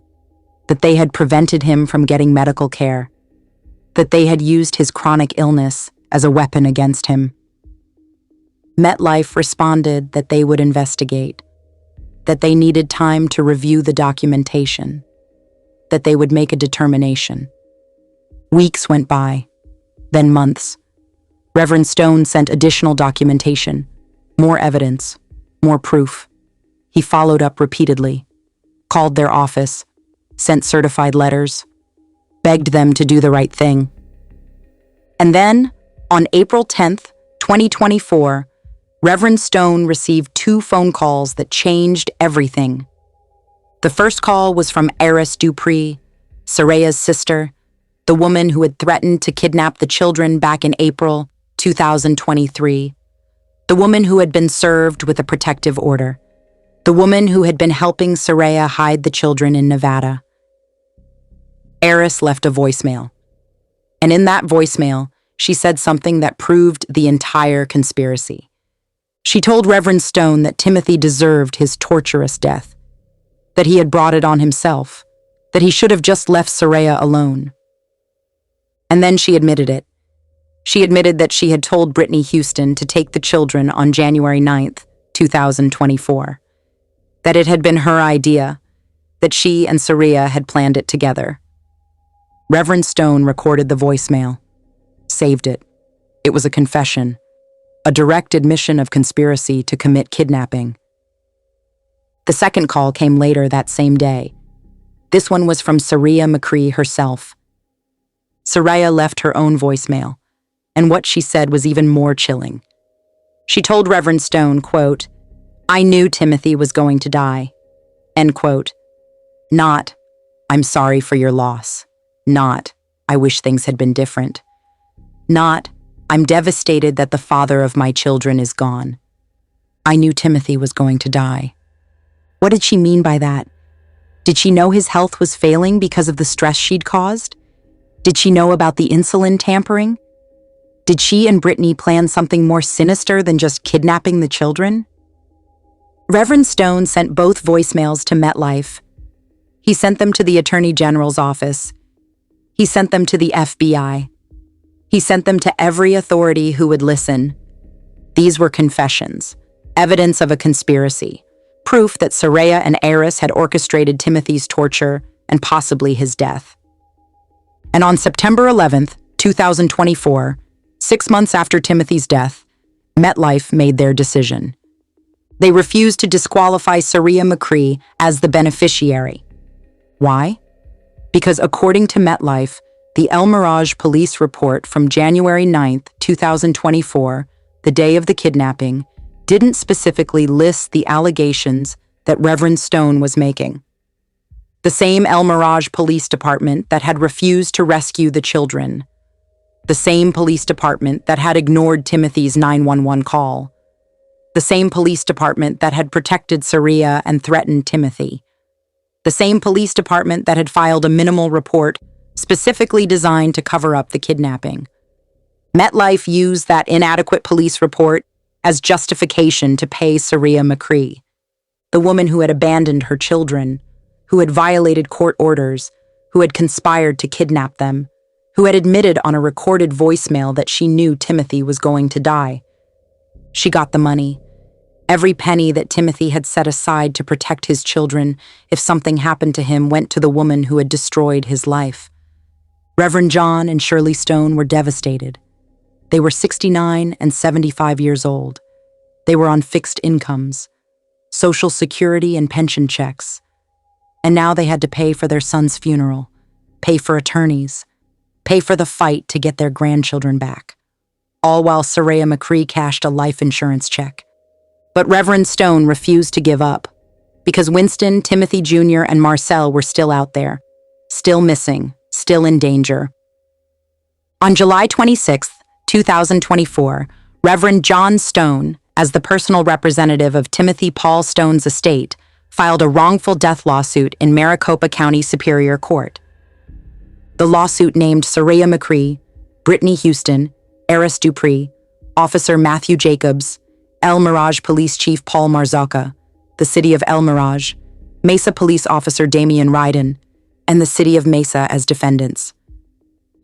that they had prevented him from getting medical care, that they had used his chronic illness as a weapon against him. MetLife responded that they would investigate, that they needed time to review the documentation, that they would make a determination. Weeks went by, then months. Reverend Stone sent additional documentation, more evidence, more proof. He followed up repeatedly, called their office, sent certified letters, begged them to do the right thing. And then, on April 10th, 2024, Reverend Stone received 2 phone calls that changed everything. The first call was from Eris Dupree, Saria's sister, the woman who had threatened to kidnap the children back in April 2023, the woman who had been served with a protective order, the woman who had been helping Saria hide the children in Nevada. Eris left a voicemail, and in that voicemail, she said something that proved the entire conspiracy. She told Reverend Stone that Timothy deserved his torturous death, that he had brought it on himself, that he should have just left Saria alone. And then she admitted it. She admitted that she had told Brittany Houston to take the children on January 9th, 2024, that it had been her idea, that she and Saria had planned it together. Reverend Stone recorded the voicemail, saved it. It was a confession, a direct admission of conspiracy to commit kidnapping. The second call came later that same day. This one was from Saria McCree herself. Saria left her own voicemail, and what she said was even more chilling. She told Reverend Stone, quote, "I knew Timothy was going to die," end quote. Not, "I'm sorry for your loss." Not, "I wish things had been different." Not, "I'm devastated that the father of my children is gone." I knew Timothy was going to die. What did she mean by that? Did she know his health was failing because of the stress she'd caused? Did she know about the insulin tampering? Did she and Brittany plan something more sinister than just kidnapping the children? Reverend Stone sent both voicemails to MetLife. He sent them to the Attorney General's office. He sent them to the FBI. He sent them to every authority who would listen. These were confessions, evidence of a conspiracy, proof that Saria and Eris had orchestrated Timothy's torture and possibly his death. And on September 11th, 2024, 6 months after Timothy's death, MetLife made their decision. They refused to disqualify Saria McCree as the beneficiary. Why? Because according to MetLife, the El Mirage police report from January 9th, 2024, the day of the kidnapping, didn't specifically list the allegations that Reverend Stone was making. The same El Mirage Police Department that had refused to rescue the children. The same police department that had ignored Timothy's 911 call. The same police department that had protected Saria and threatened Timothy. The same police department that had filed a minimal report specifically designed to cover up the kidnapping. MetLife used that inadequate police report as justification to pay Saria McCree, the woman who had abandoned her children, who had violated court orders, who had conspired to kidnap them, who had admitted on a recorded voicemail that she knew Timothy was going to die. She got the money. Every penny that Timothy had set aside to protect his children if something happened to him went to the woman who had destroyed his life. Reverend John and Shirley Stone were devastated. They were 69 and 75 years old. They were on fixed incomes, Social Security and pension checks. And now they had to pay for their son's funeral, pay for attorneys, pay for the fight to get their grandchildren back, all while Soraya McCree cashed a life insurance check. But Reverend Stone refused to give up, because Winston, Timothy Jr., and Marcel were still out there, still missing, still in danger. On July 26, 2024, Reverend John Stone, as the personal representative of Timothy Paul Stone's estate, filed a wrongful death lawsuit in Maricopa County Superior Court. The lawsuit named Soraya McCree, Brittany Houston, Eris Dupree, Officer Matthew Jacobs, El Mirage Police Chief Paul Marzocca, the City of El Mirage, Mesa Police Officer Damian Ryden, and the City of Mesa as defendants.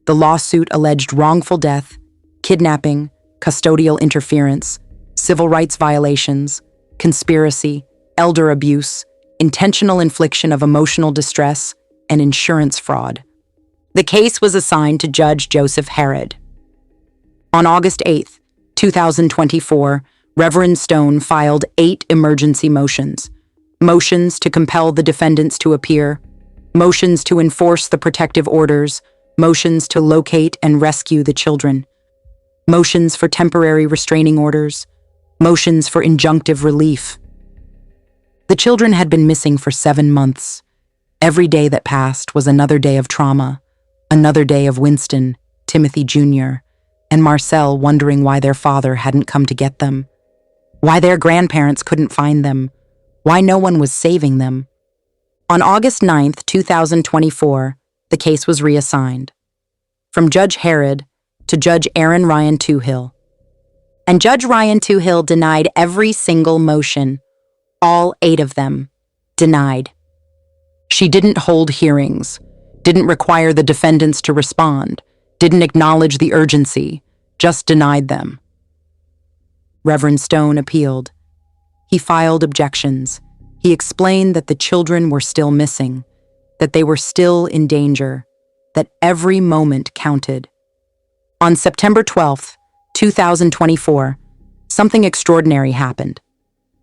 The lawsuit alleged wrongful death, kidnapping, custodial interference, civil rights violations, conspiracy, elder abuse, intentional infliction of emotional distress, and insurance fraud. The case was assigned to Judge Joseph Herod. On August 8, 2024, Reverend Stone filed 8 emergency motions. Motions to compel the defendants to appear, motions to enforce the protective orders, motions to locate and rescue the children, motions for temporary restraining orders, motions for injunctive relief. The children had been missing for 7 months. Every day that passed was another day of trauma, another day of Winston, Timothy Jr., and Marcel wondering why their father hadn't come to get them, why their grandparents couldn't find them, why no one was saving them. On August 9, 2024, the case was reassigned, from Judge Herod to Judge Aaron Ryan Toohill. And Judge Ryan Toohill denied every single motion, all 8 of them, denied. She didn't hold hearings, didn't require the defendants to respond, didn't acknowledge the urgency, just denied them. Reverend Stone appealed. He filed objections. He explained that the children were still missing, that they were still in danger, that every moment counted. On September 12, 2024, something extraordinary happened.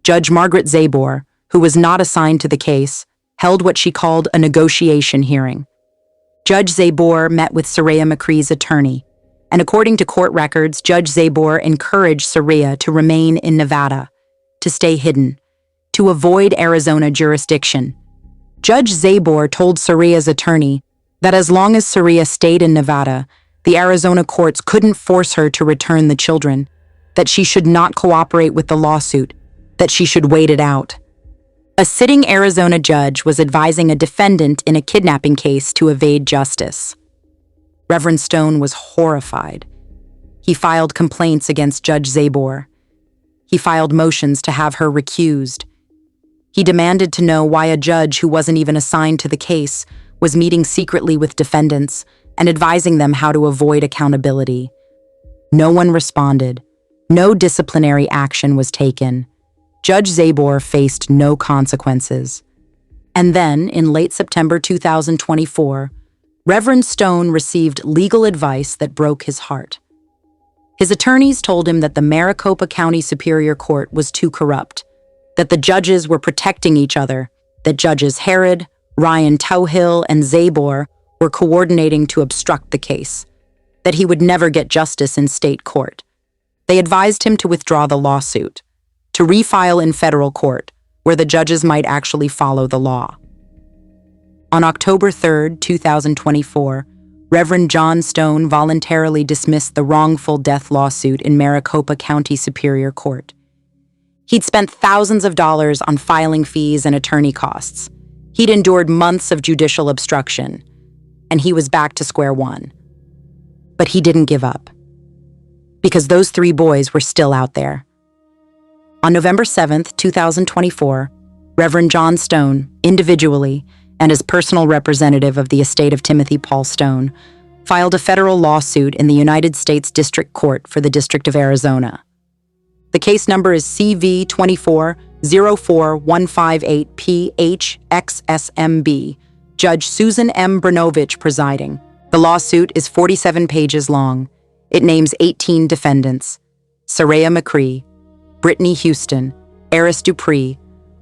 Judge Margaret Zabor, who was not assigned to the case, held what she called a negotiation hearing. Judge Zabor met with Soraya McCree's attorney, and according to court records, Judge Zabor encouraged Soraya to remain in Nevada, to stay hidden, to avoid Arizona jurisdiction. Judge Zabor told Soraya's attorney that as long as Soraya stayed in Nevada, the Arizona courts couldn't force her to return the children, that she should not cooperate with the lawsuit, that she should wait it out. A sitting Arizona judge was advising a defendant in a kidnapping case to evade justice. Reverend Stone was horrified. He filed complaints against Judge Zabor. He filed motions to have her recused. He demanded to know why a judge who wasn't even assigned to the case was meeting secretly with defendants and advising them how to avoid accountability. No one responded. No disciplinary action was taken. Judge Zabor faced no consequences. And then, in late September 2024, Reverend Stone received legal advice that broke his heart. His attorneys told him that the Maricopa County Superior Court was too corrupt, that the judges were protecting each other, that Judges Herod, Ryan Toohill, and Zabor were coordinating to obstruct the case, that he would never get justice in state court. They advised him to withdraw the lawsuit, to refile in federal court, where the judges might actually follow the law. On October 3, 2024, Reverend John Stone voluntarily dismissed the wrongful death lawsuit in Maricopa County Superior Court. He'd spent thousands of dollars on filing fees and attorney costs. He'd endured months of judicial obstruction, and he was back to square one. But he didn't give up, because those 3 boys were still out there. On November 7, 2024, Reverend John Stone, individually and as personal representative of the estate of Timothy Paul Stone, filed a federal lawsuit in the United States District Court for the District of Arizona. The case number is CV 24-04158-PHXSMB, Judge Susan M. Branovich presiding. The lawsuit is 47 pages long. It names 18 defendants: Saraya McCree, Brittany Houston, Eris Dupree,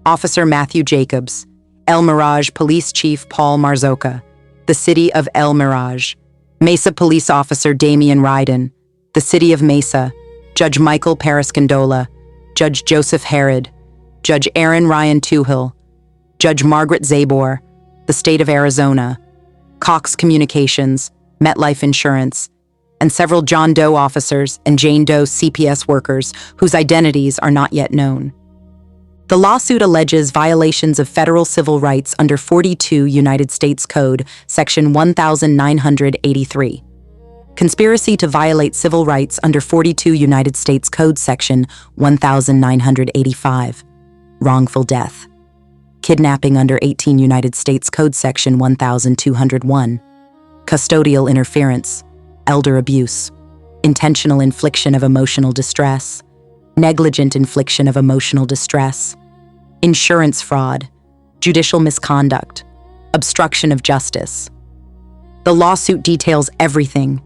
Officer Matthew Jacobs, El Mirage Police Chief Paul Marzoka, the City of El Mirage, Mesa Police Officer Damian Ryden, the City of Mesa, Judge Michael Parascandola, Judge Joseph Herod, Judge Aaron Ryan Tuhill, Judge Margaret Zabor, the State of Arizona, Cox Communications, MetLife Insurance, and several John Doe officers and Jane Doe CPS workers whose identities are not yet known. The lawsuit alleges violations of federal civil rights under 42 United States Code, Section 1983. Conspiracy to violate civil rights under 42 United States Code, Section 1985. Wrongful death. Kidnapping under 18 United States Code, Section 1201. Custodial interference. Elder abuse. Intentional infliction of emotional distress. Negligent infliction of emotional distress. Insurance fraud, judicial misconduct, obstruction of justice. The lawsuit details everything: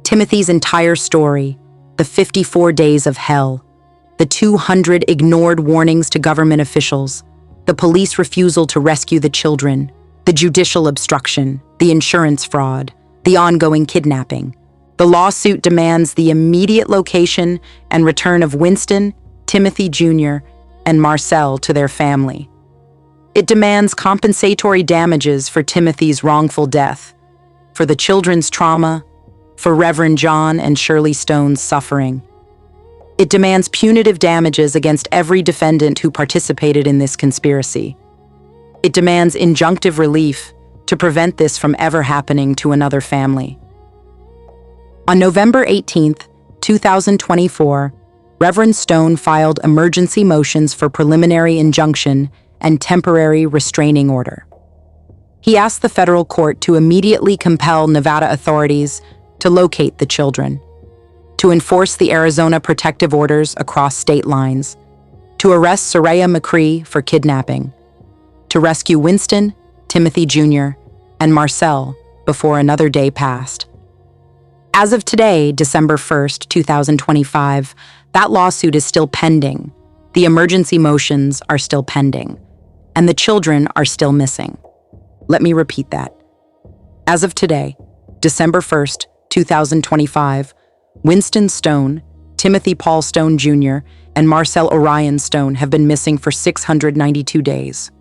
Timothy's entire story, the 54 days of hell, the 200 ignored warnings to government officials, the police refusal to rescue the children, the judicial obstruction, the insurance fraud, the ongoing kidnapping. The lawsuit demands the immediate location and return of Winston, Timothy Jr., and Marcel to their family. It demands compensatory damages for Timothy's wrongful death, for the children's trauma, for Reverend John and Shirley Stone's suffering. It demands punitive damages against every defendant who participated in this conspiracy. It demands injunctive relief to prevent this from ever happening to another family. On November 18, 2024, Reverend Stone filed emergency motions for preliminary injunction and temporary restraining order. He asked the federal court to immediately compel Nevada authorities to locate the children, to enforce the Arizona protective orders across state lines, to arrest Saraya McCree for kidnapping, to rescue Winston, Timothy Jr., and Marcel before another day passed. As of today, December 1st, 2025, that lawsuit is still pending, the emergency motions are still pending, and the children are still missing. Let me repeat that. As of today, December 1st, 2025, Winston Stone, Timothy Paul Stone Jr., and Marcel Orion Stone have been missing for 692 days.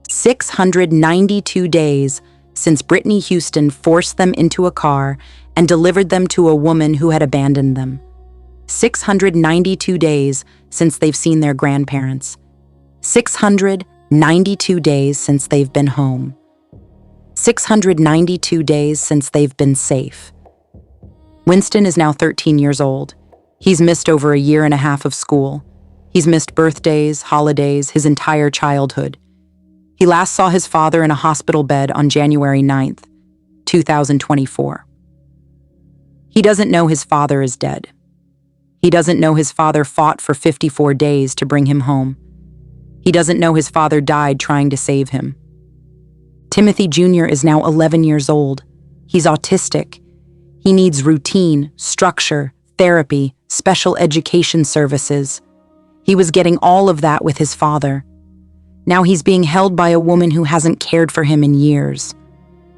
692 days since Brittany Houston forced them into a car and delivered them to a woman who had abandoned them. 692 days since they've seen their grandparents. 692 days since they've been home. 692 days since they've been safe. Winston is now 13 years old. He's missed over a year and a half of school. He's missed birthdays, holidays, his entire childhood. He last saw his father in a hospital bed on January 9th, 2024. He doesn't know his father is dead. He doesn't know his father fought for 54 days to bring him home. He doesn't know his father died trying to save him. Timothy Jr. is now 11 years old. He's autistic. He needs routine, structure, therapy, special education services. He was getting all of that with his father. Now he's being held by a woman who hasn't cared for him in years,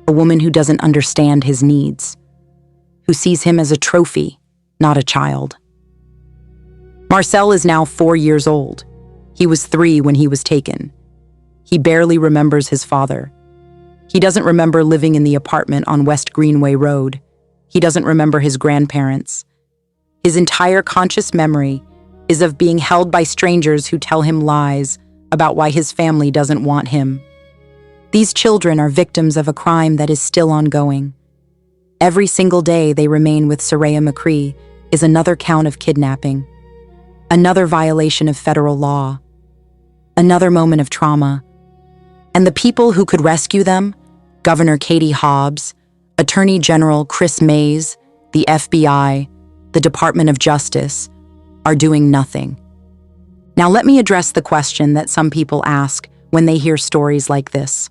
a woman who doesn't understand his needs, who sees him as a trophy, not a child. Marcel is now 4 years old. He was 3 when he was taken. He barely remembers his father. He doesn't remember living in the apartment on West Greenway Road. He doesn't remember his grandparents. His entire conscious memory is of being held by strangers who tell him lies about why his family doesn't want him. These children are victims of a crime that is still ongoing. Every single day they remain with Saraya McCree is another count of kidnapping, another violation of federal law, another moment of trauma. And the people who could rescue them, Governor Katie Hobbs, Attorney General Chris Mays, the FBI, the Department of Justice, are doing nothing. Now let me address the question that some people ask when they hear stories like this.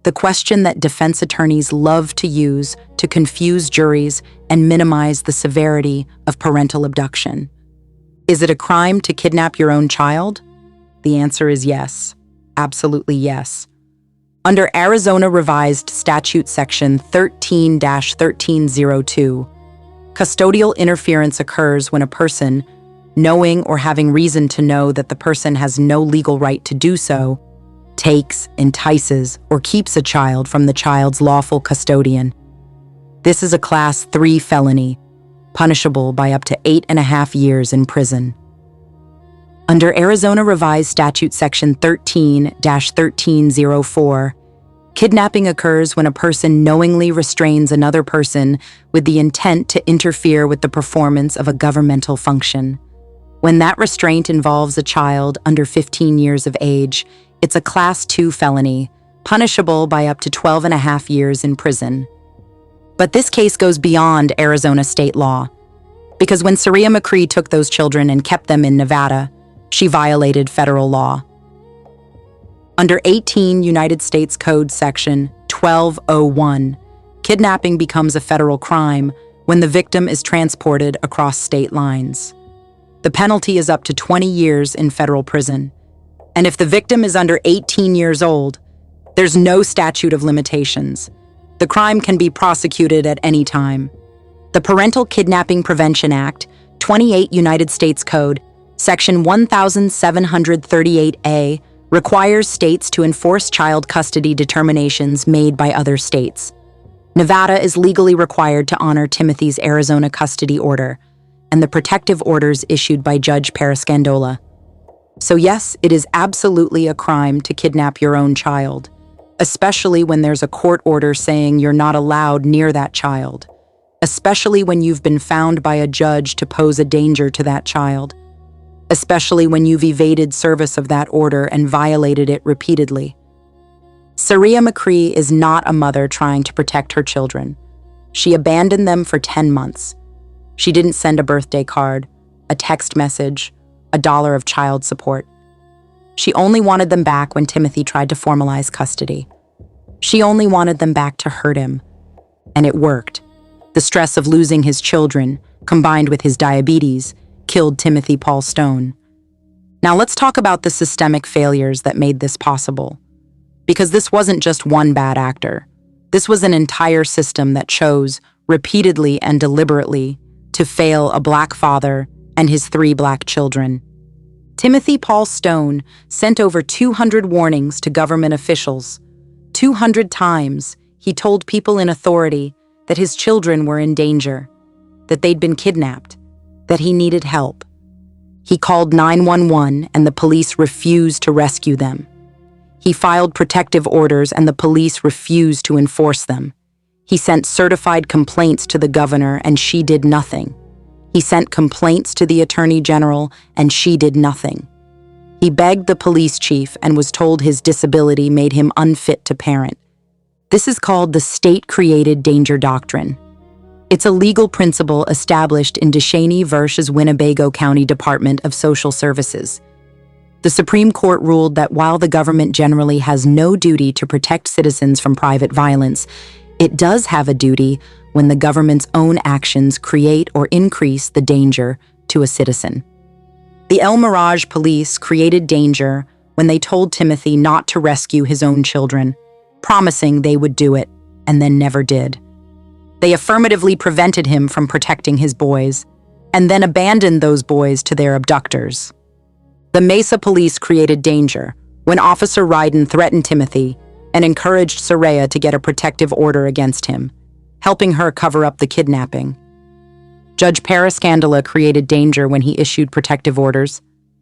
the question that defense attorneys love to use to confuse juries and minimize the severity of parental abduction. Is it a crime to kidnap your own child? The answer is yes, absolutely yes. Under Arizona Revised Statute Section 13-1302, custodial interference occurs when a person, knowing or having reason to know that the person has no legal right to do so, takes, entices, or keeps a child from the child's lawful custodian. This is a Class 3 felony, punishable by up to 8.5 years in prison. Under Arizona Revised Statute Section 13-1304, kidnapping occurs when a person knowingly restrains another person with the intent to interfere with the performance of a governmental function. When that restraint involves a child under 15 years of age, it's a Class 2 felony, punishable by up to 12.5 years in prison. But this case goes beyond Arizona state law, because when Saria McCree took those children and kept them in Nevada, she violated federal law. Under 18 United States Code Section 1201, kidnapping becomes a federal crime when the victim is transported across state lines. The penalty is up to 20 years in federal prison. And if the victim is under 18 years old, there's no statute of limitations. The crime can be prosecuted at any time. The Parental Kidnapping Prevention Act, 28 United States Code, Section 1738A, requires states to enforce child custody determinations made by other states. Nevada is legally required to honor Timothy's Arizona custody order and the protective orders issued by Judge Parascandola. So yes, it is absolutely a crime to kidnap your own child, especially when there's a court order saying you're not allowed near that child, especially when you've been found by a judge to pose a danger to that child, especially when you've evaded service of that order and violated it repeatedly. Saria McCree is not a mother trying to protect her children. She abandoned them for 10 months. She didn't send a birthday card, a text message, $1 of child support. She only wanted them back when Timothy tried to formalize custody. She only wanted them back to hurt him. And it worked. The stress of losing his children, combined with his diabetes, killed Timothy Paul Stone. Now let's talk about the systemic failures that made this possible. Because this wasn't just one bad actor. This was an entire system that chose, repeatedly and deliberately, to fail a Black father and his 3 Black children. Timothy Paul Stone sent over 200 warnings to government officials. 200 times, he told people in authority that his children were in danger, that they'd been kidnapped, that he needed help. He called 911 and the police refused to rescue them. He filed protective orders and the police refused to enforce them. He sent certified complaints to the governor and she did nothing. He sent complaints to the attorney general and she did nothing. He begged the police chief and was told his disability made him unfit to parent. This is called the state-created danger doctrine. It's a legal principle established in Descheny versus Winnebago County Department of Social Services. The Supreme Court ruled that while the government generally has no duty to protect citizens from private violence, it does have a duty when the government's own actions create or increase the danger to a citizen. The El Mirage police created danger when they told Timothy not to rescue his own children, promising they would do it, and then never did. They affirmatively prevented him from protecting his boys, and then abandoned those boys to their abductors. The Mesa police created danger when Officer Ryden threatened Timothy and encouraged Saria to get a protective order against him, helping her cover up the kidnapping. Judge Parascandola created danger when he issued protective orders,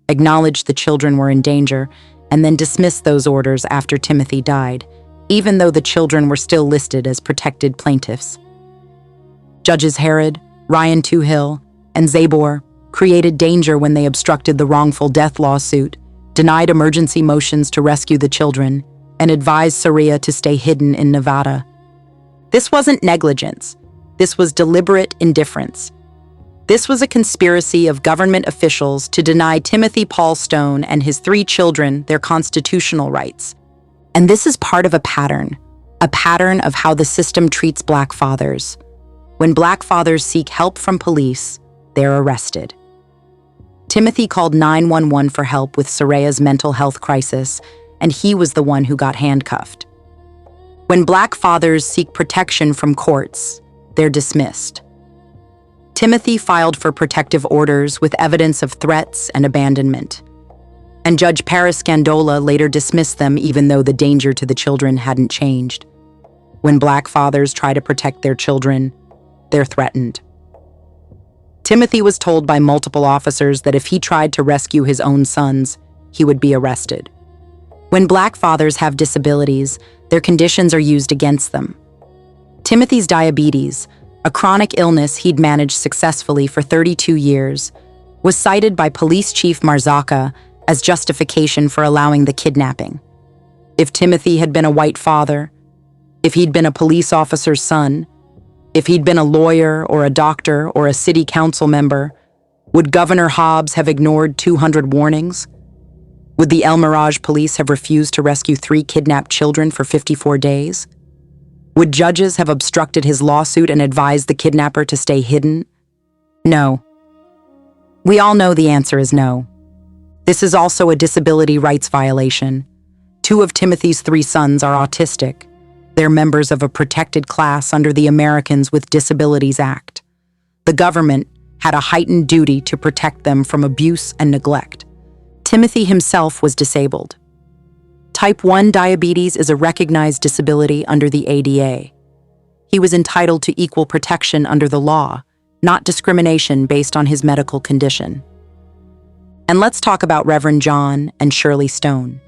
acknowledged the children were in danger, and then dismissed those orders after Timothy died, even though the children were still listed as protected plaintiffs. Judges Herod, Ryan Toohill, and Zabor created danger when they obstructed the wrongful death lawsuit, denied emergency motions to rescue the children, and advised Saria to stay hidden in Nevada. This wasn't negligence. This was deliberate indifference. This was a conspiracy of government officials to deny Timothy Paul Stone and his 3 children their constitutional rights. And this is part of a pattern a pattern of how the system treats Black fathers. When Black fathers seek help from police, they're arrested. Timothy called 911 for help with Soraya's mental health crisis, and he was the one who got handcuffed. When Black fathers seek protection from courts, they're dismissed. Timothy filed for protective orders with evidence of threats and abandonment. And Judge Paris Scandola later dismissed them even though the danger to the children hadn't changed. When Black fathers try to protect their children, they're threatened. Timothy was told by multiple officers that if he tried to rescue his own sons, he would be arrested. When Black fathers have disabilities, their conditions are used against them. Timothy's diabetes, a chronic illness he'd managed successfully for 32 years, was cited by Police Chief Marzocca as justification for allowing the kidnapping. If Timothy had been a white father, if he'd been a police officer's son, if he'd been a lawyer or a doctor or a city council member, would Governor Hobbs have ignored 200 warnings? Would the El Mirage police have refused to rescue 3 kidnapped children for 54 days? Would judges have obstructed his lawsuit and advised the kidnapper to stay hidden? No. We all know the answer is no. This is also a disability rights violation. 2 of Timothy's 3 sons are autistic. They're members of a protected class under the Americans with Disabilities Act. The government had a heightened duty to protect them from abuse and neglect. Timothy himself was disabled. Type 1 diabetes is a recognized disability under the ADA. He was entitled to equal protection under the law, not discrimination based on his medical condition. And let's talk about Reverend John and Shirley Stone.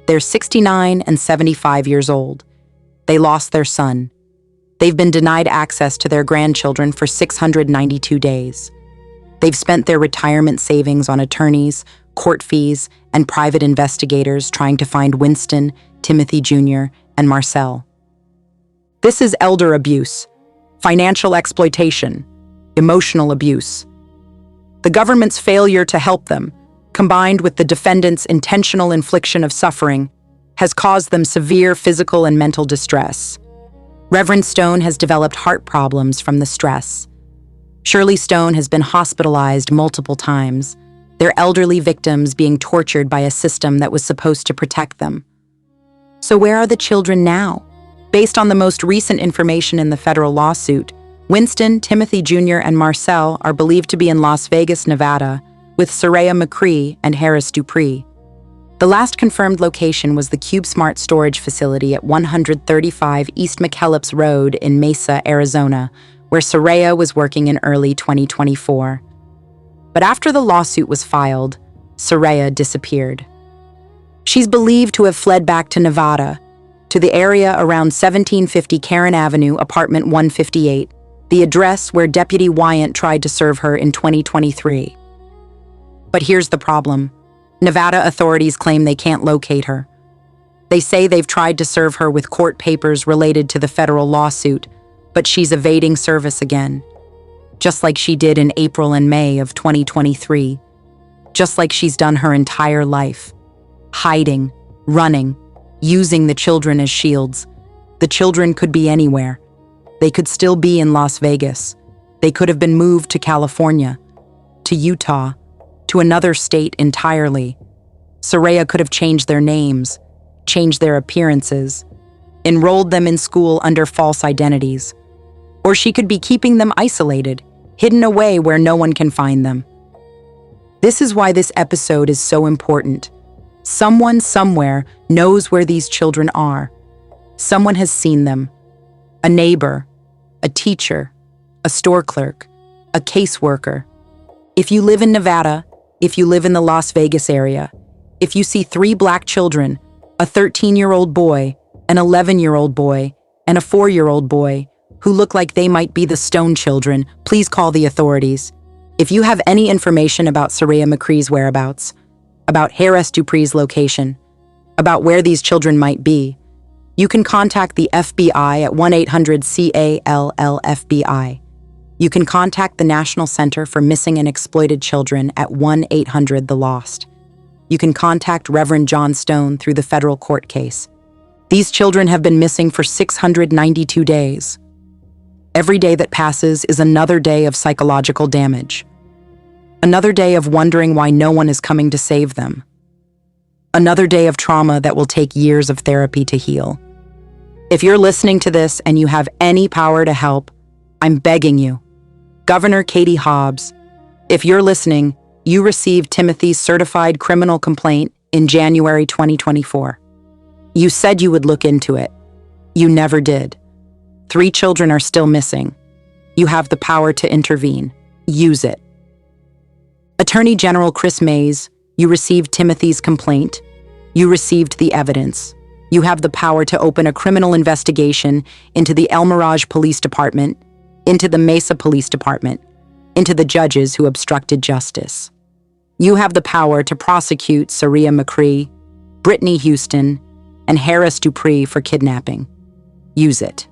They're 69 and 75 years old. They lost their son. They've been denied access to their grandchildren for 692 days. They've spent their retirement savings on attorneys, court fees, and private investigators trying to find Winston, Timothy Jr., and Marcel. This is elder abuse, financial exploitation, emotional abuse. The government's failure to help them, combined with the defendant's intentional infliction of suffering, has caused them severe physical and mental distress. Reverend Stone has developed heart problems from the stress. Shirley Stone has been hospitalized multiple times, their elderly victims being tortured by a system that was supposed to protect them. So where are the children now? Based on the most recent information in the federal lawsuit, Winston, Timothy Jr., and Marcel are believed to be in Las Vegas, Nevada, with Soraya McCree and Harris Dupree. The last confirmed location was the CubeSmart storage facility at 135 East McKellips Road in Mesa, Arizona, where Soraya was working in early 2024. But after the lawsuit was filed, Soraya disappeared. She's believed to have fled back to Nevada, to the area around 1750 Karen Avenue, apartment 158, the address where Deputy Wyant tried to serve her in 2023. But here's the problem. Nevada authorities claim they can't locate her. They say they've tried to serve her with court papers related to the federal lawsuit, but she's evading service again. Just like she did in April and May of 2023. Just like she's done her entire life. Hiding, running, using the children as shields. The children could be anywhere. They could still be in Las Vegas. They could have been moved to California, to Utah, to another state entirely. Soraya could have changed their names, changed their appearances, enrolled them in school under false identities. Or she could be keeping them isolated, hidden away where no one can find them. This is why this episode is so important. Someone somewhere knows where these children are. Someone has seen them. A neighbor, a teacher, a store clerk, a caseworker. If you live in Nevada, if you live in the Las Vegas area, if you see 3 Black children, a 13-year-old boy, an 11-year-old boy, and a 4-year-old boy, who look like they might be the Stone children, please call the authorities. If you have any information about Soraya McCree's whereabouts, about Harris Dupree's location, about where these children might be, you can contact the FBI at 1-800-CALL-FBI. You can contact the National Center for Missing and Exploited Children at 1-800-THE-LOST. You can contact Reverend John Stone through the federal court case. These children have been missing for 692 days. Every day that passes is another day of psychological damage. Another day of wondering why no one is coming to save them. Another day of trauma that will take years of therapy to heal. If you're listening to this and you have any power to help, I'm begging you. Governor Katie Hobbs, if you're listening, you received Timothy's certified criminal complaint in January 2024. You said you would look into it. You never did. 3 children are still missing. You have the power to intervene. Use it. Attorney General Chris Mays, you received Timothy's complaint. You received the evidence. You have the power to open a criminal investigation into the El Mirage Police Department, into the Mesa Police Department, into the judges who obstructed justice. You have the power to prosecute Saria McCree, Brittany Houston, and Harris Dupree for kidnapping. Use it.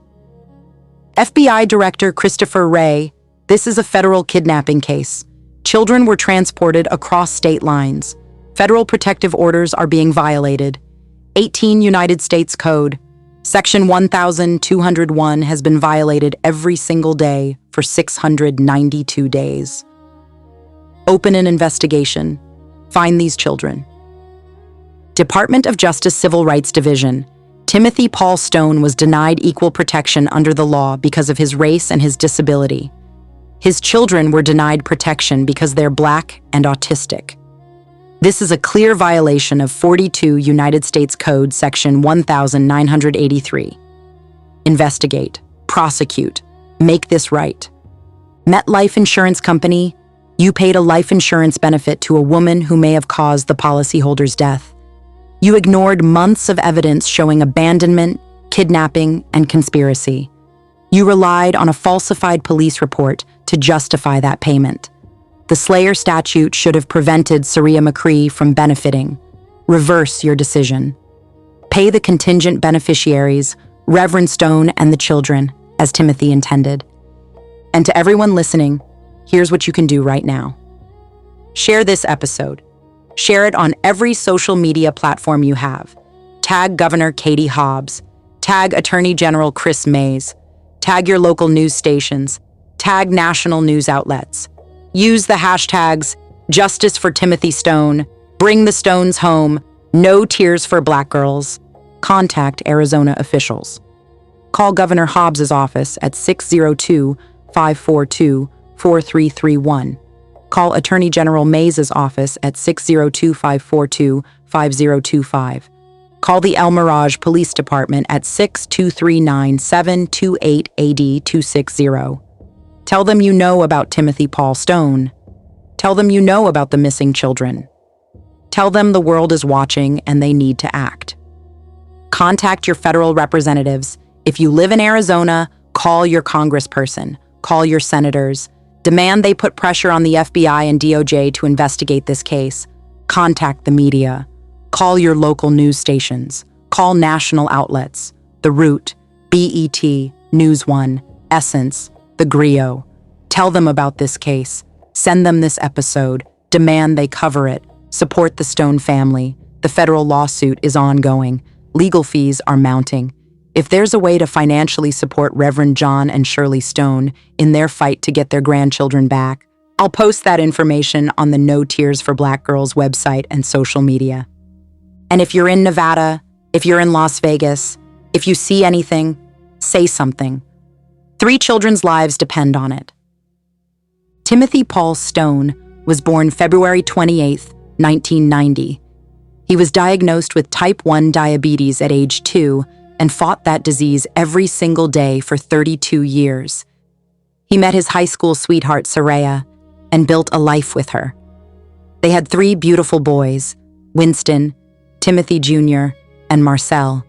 FBI Director Christopher Wray, this is a federal kidnapping case. Children were transported across state lines. Federal protective orders are being violated. 18 United States Code, Section 1201 has been violated every single day for 692 days. Open an investigation. Find these children. Department of Justice Civil Rights Division. Timothy Paul Stone was denied equal protection under the law because of his race and his disability. His children were denied protection because they're Black and autistic. This is a clear violation of 42 United States Code Section 1983. Investigate, prosecute, make this right. MetLife Insurance Company, you paid a life insurance benefit to a woman who may have caused the policyholder's death. You ignored months of evidence showing abandonment, kidnapping, and conspiracy. You relied on a falsified police report to justify that payment. The Slayer statute should have prevented Saria McCree from benefiting. Reverse your decision. Pay the contingent beneficiaries, Reverend Stone and the children, as Timothy intended. And to everyone listening, here's what you can do right now. Share this episode. Share it on every social media platform you have. Tag Governor Katie Hobbs. Tag Attorney General Chris Mays. Tag your local news stations. Tag national news outlets. Use the hashtags Justice for Timothy Stone, Bring the Stones Home, No Tears for Black Girls. Contact Arizona officials. Call Governor Hobbs' office at 602-542-4331. Call Attorney General Mays' office at 602-542-5025. Call the El Mirage Police Department at 623-9728-AD-260. Tell them you know about Timothy Paul Stone. Tell them you know about the missing children. Tell them the world is watching and they need to act. Contact your federal representatives. If you live in Arizona, call your congressperson, call your senators. Demand they put pressure on the FBI and DOJ to investigate this case. Contact the media. Call your local news stations. Call national outlets. The Root, BET, News One, Essence, The Griot. Tell them about this case. Send them this episode. Demand they cover it. Support the Stone family. The federal lawsuit is ongoing. Legal fees are mounting. If there's a way to financially support Reverend John and Shirley Stone in their fight to get their grandchildren back, I'll post that information on the No Tears for Black Girls website and social media. And if you're in Nevada, if you're in Las Vegas, if you see anything, say something. 3 children's lives depend on it. Timothy Paul Stone was born February 28, 1990. He was diagnosed with type 1 diabetes at age 2 and fought that disease every single day for 32 years. He met his high school sweetheart, Saria, and built a life with her. They had 3 beautiful boys, Winston, Timothy Jr., and Marcel.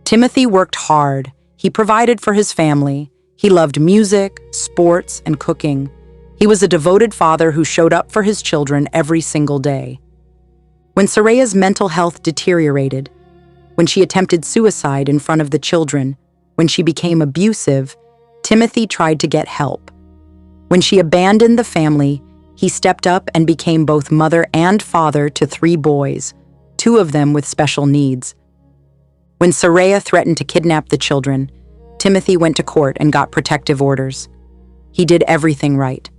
Timothy worked hard. He provided for his family. He loved music, sports, and cooking. He was a devoted father who showed up for his children every single day. When Saria's mental health deteriorated, when she attempted suicide in front of the children, when she became abusive, Timothy tried to get help. When she abandoned the family, he stepped up and became both mother and father to 3 boys, 2 of them with special needs. When Soraya threatened to kidnap the children, Timothy went to court and got protective orders. He did everything right.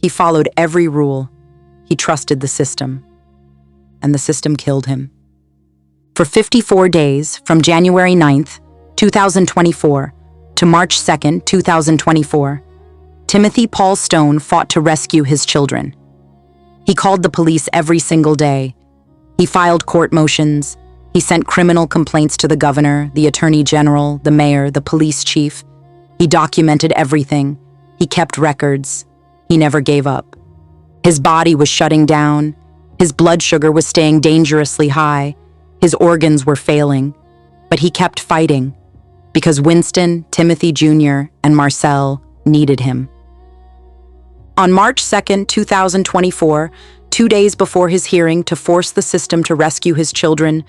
He followed every rule. He trusted the system. And the system killed him. For 54 days, from January 9th, 2024, to March 2nd, 2024, Timothy Paul Stone fought to rescue his children. He called the police every single day. He filed court motions. He sent criminal complaints to the governor, the attorney general, the mayor, the police chief. He documented everything. He kept records. He never gave up. His body was shutting down. His blood sugar was staying dangerously high. His organs were failing. But he kept fighting because Winston, Timothy Jr., and Marcel needed him. On March 2nd, 2024, 2 days before his hearing to force the system to rescue his children,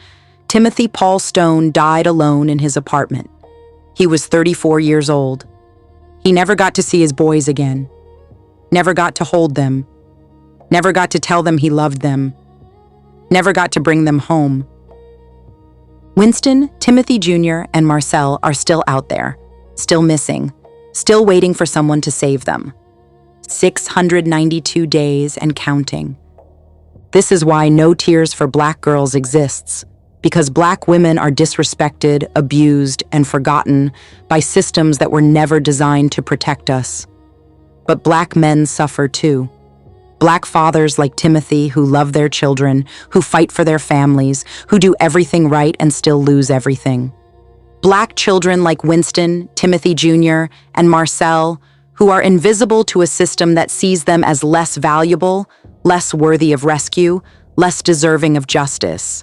Timothy Paul Stone died alone in his apartment. He was 34 years old. He never got to see his boys again. Never got to hold them. Never got to tell them he loved them. Never got to bring them home. Winston, Timothy Jr., and Marcel are still out there, still missing, still waiting for someone to save them. 692 days and counting. This is why No Tears for Black Girls exists, because Black women are disrespected, abused, and forgotten by systems that were never designed to protect us. But Black men suffer too. Black fathers like Timothy who love their children, who fight for their families, who do everything right and still lose everything. Black children like Winston, Timothy Jr., and Marcel, who are invisible to a system that sees them as less valuable, less worthy of rescue, less deserving of justice.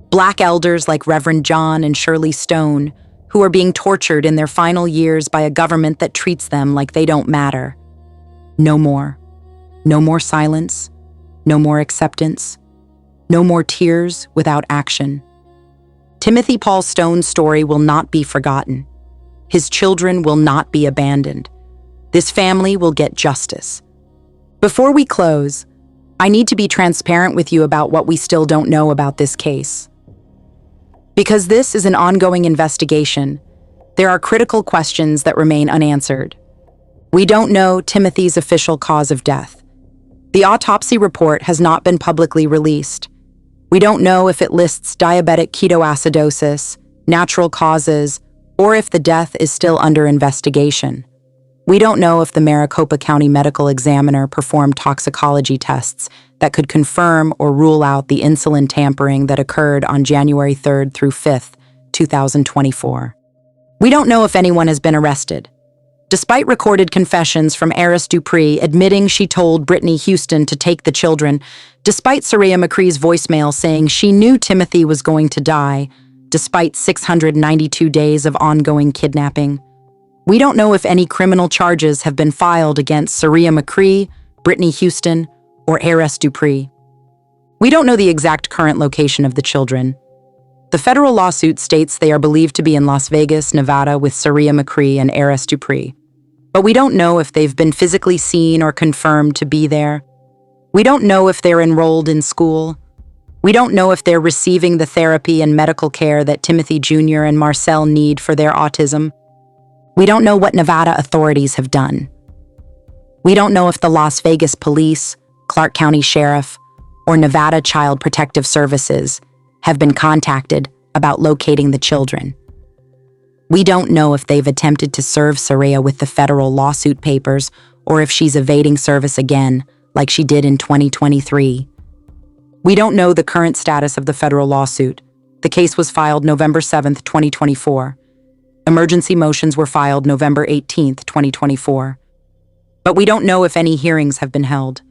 Black elders like Reverend John and Shirley Stone, who are being tortured in their final years by a government that treats them like they don't matter. No more. No more silence. No more acceptance. No more tears without action. Timothy Paul Stone's story will not be forgotten. His children will not be abandoned. This family will get justice. Before we close, I need to be transparent with you about what we still don't know about this case. Because this is an ongoing investigation, there are critical questions that remain unanswered. We don't know Timothy's official cause of death. The autopsy report has not been publicly released. We don't know if it lists diabetic ketoacidosis, natural causes, or if the death is still under investigation. We don't know if the Maricopa County Medical Examiner performed toxicology tests that could confirm or rule out the insulin tampering that occurred on January 3rd through 5th, 2024. We don't know if anyone has been arrested. Despite recorded confessions from Heiress Dupree admitting she told Brittany Houston to take the children, despite Soraya McCree's voicemail saying she knew Timothy was going to die, despite 692 days of ongoing kidnapping, we don't know if any criminal charges have been filed against Soraya McCree, Brittany Houston, or Heiress Dupree. We don't know the exact current location of the children. The federal lawsuit states they are believed to be in Las Vegas, Nevada, with Soraya McCree and Heiress Dupree. But we don't know if they've been physically seen or confirmed to be there. We don't know if they're enrolled in school. We don't know if they're receiving the therapy and medical care that Timothy Jr. and Marcel need for their autism. We don't know what Nevada authorities have done. We don't know if the Las Vegas Police, Clark County Sheriff, or Nevada Child Protective Services have been contacted about locating the children. We don't know if they've attempted to serve Soraya with the federal lawsuit papers or if she's evading service again, like she did in 2023. We don't know the current status of the federal lawsuit. The case was filed November 7th, 2024. Emergency motions were filed November 18th, 2024. But we don't know if any hearings have been held.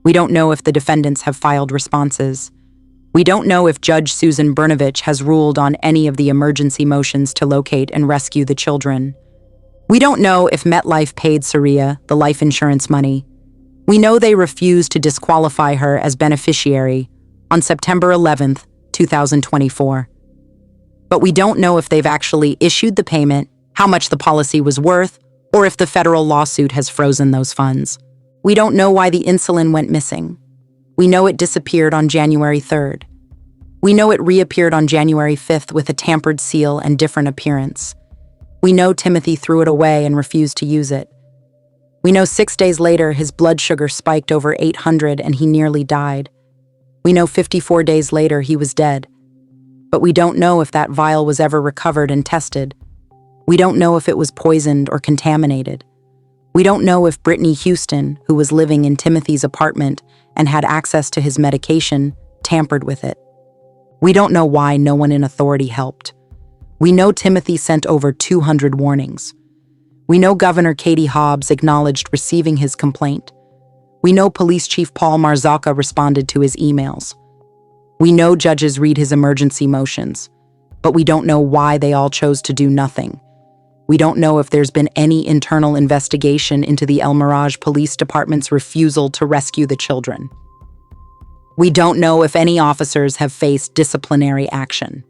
We don't know if the defendants have filed responses. We don't know if Judge Susan Brnovich has ruled on any of the emergency motions to locate and rescue the children. We don't know if MetLife paid Soraya the life insurance money. We know they refused to disqualify her as beneficiary on September 11th, 2024. But we don't know if they've actually issued the payment, how much the policy was worth, or if the federal lawsuit has frozen those funds. We don't know why the insulin went missing. We know it disappeared on January 3rd. We know it reappeared on January 5th with a tampered seal and different appearance. We know Timothy threw it away and refused to use it. We know 6 days later his blood sugar spiked over 800 and he nearly died. We know 54 days later he was dead. But we don't know if that vial was ever recovered and tested. We don't know if it was poisoned or contaminated. We don't know if Brittany Houston, who was living in Timothy's apartment and had access to his medication, tampered with it. We don't know why no one in authority helped. We know Timothy sent over 200 warnings. We know Governor Katie Hobbs acknowledged receiving his complaint. We know Police Chief Paul Marzocca responded to his emails. We know judges read his emergency motions, but we don't know why they all chose to do nothing. We don't know if there's been any internal investigation into the El Mirage Police Department's refusal to rescue the children. We don't know if any officers have faced disciplinary action.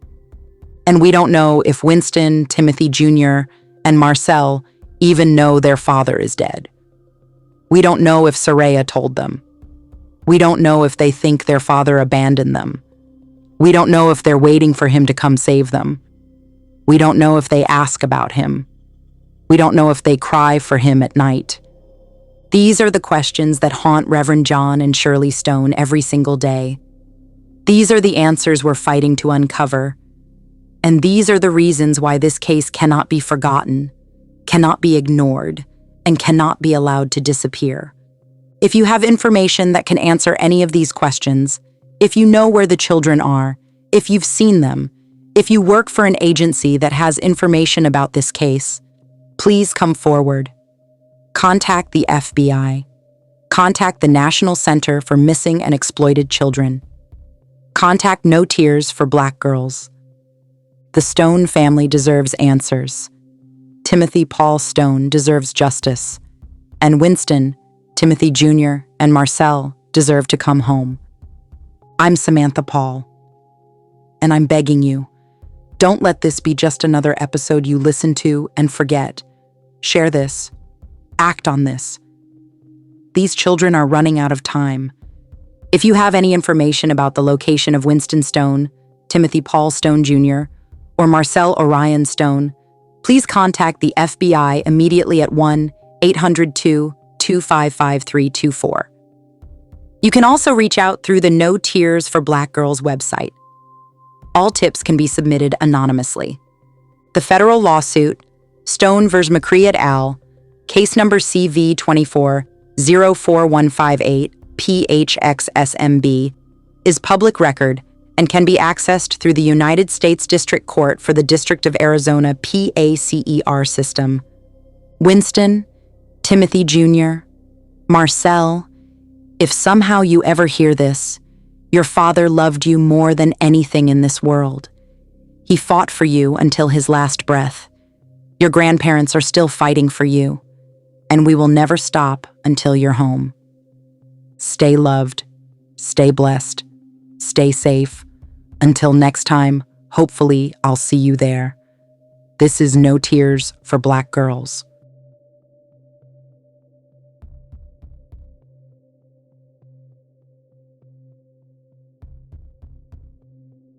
And we don't know if Winston, Timothy Jr., and Marcel even know their father is dead. We don't know if Soraya told them. We don't know if they think their father abandoned them. We don't know if they're waiting for him to come save them. We don't know if they ask about him. We don't know if they cry for him at night. These are the questions that haunt Reverend John and Shirley Stone every single day. These are the answers we're fighting to uncover. And these are the reasons why this case cannot be forgotten, cannot be ignored, and cannot be allowed to disappear. If you have information that can answer any of these questions, if you know where the children are, if you've seen them, if you work for an agency that has information about this case, please come forward. Contact the FBI. Contact the National Center for Missing and Exploited Children. Contact No Tears for Black Girls. The Stone family deserves answers. Timothy Paul Stone deserves justice. And Winston, Timothy Jr., and Marcel deserve to come home. I'm Samantha Paul, and I'm begging you, don't let this be just another episode you listen to and forget. Share this. Act on this. These children are running out of time. If you have any information about the location of Winston Stone, Timothy Paul Stone Jr., or Marcel Orion Stone, please contact the FBI immediately at 1-800-225-5324. You can also reach out through the No Tears for Black Girls website. All tips can be submitted anonymously. The federal lawsuit, Stone v. McCree et al., case number CV24-04158, PHXSMB, is public record and can be accessed through the United States District Court for the District of Arizona PACER system. Winston, Timothy Jr., Marcel, if somehow you ever hear this, your father loved you more than anything in this world. He fought for you until his last breath. Your grandparents are still fighting for you, and we will never stop until you're home. Stay loved, stay blessed, stay safe. Until next time, hopefully I'll see you there. This is No Tears for Black Girls.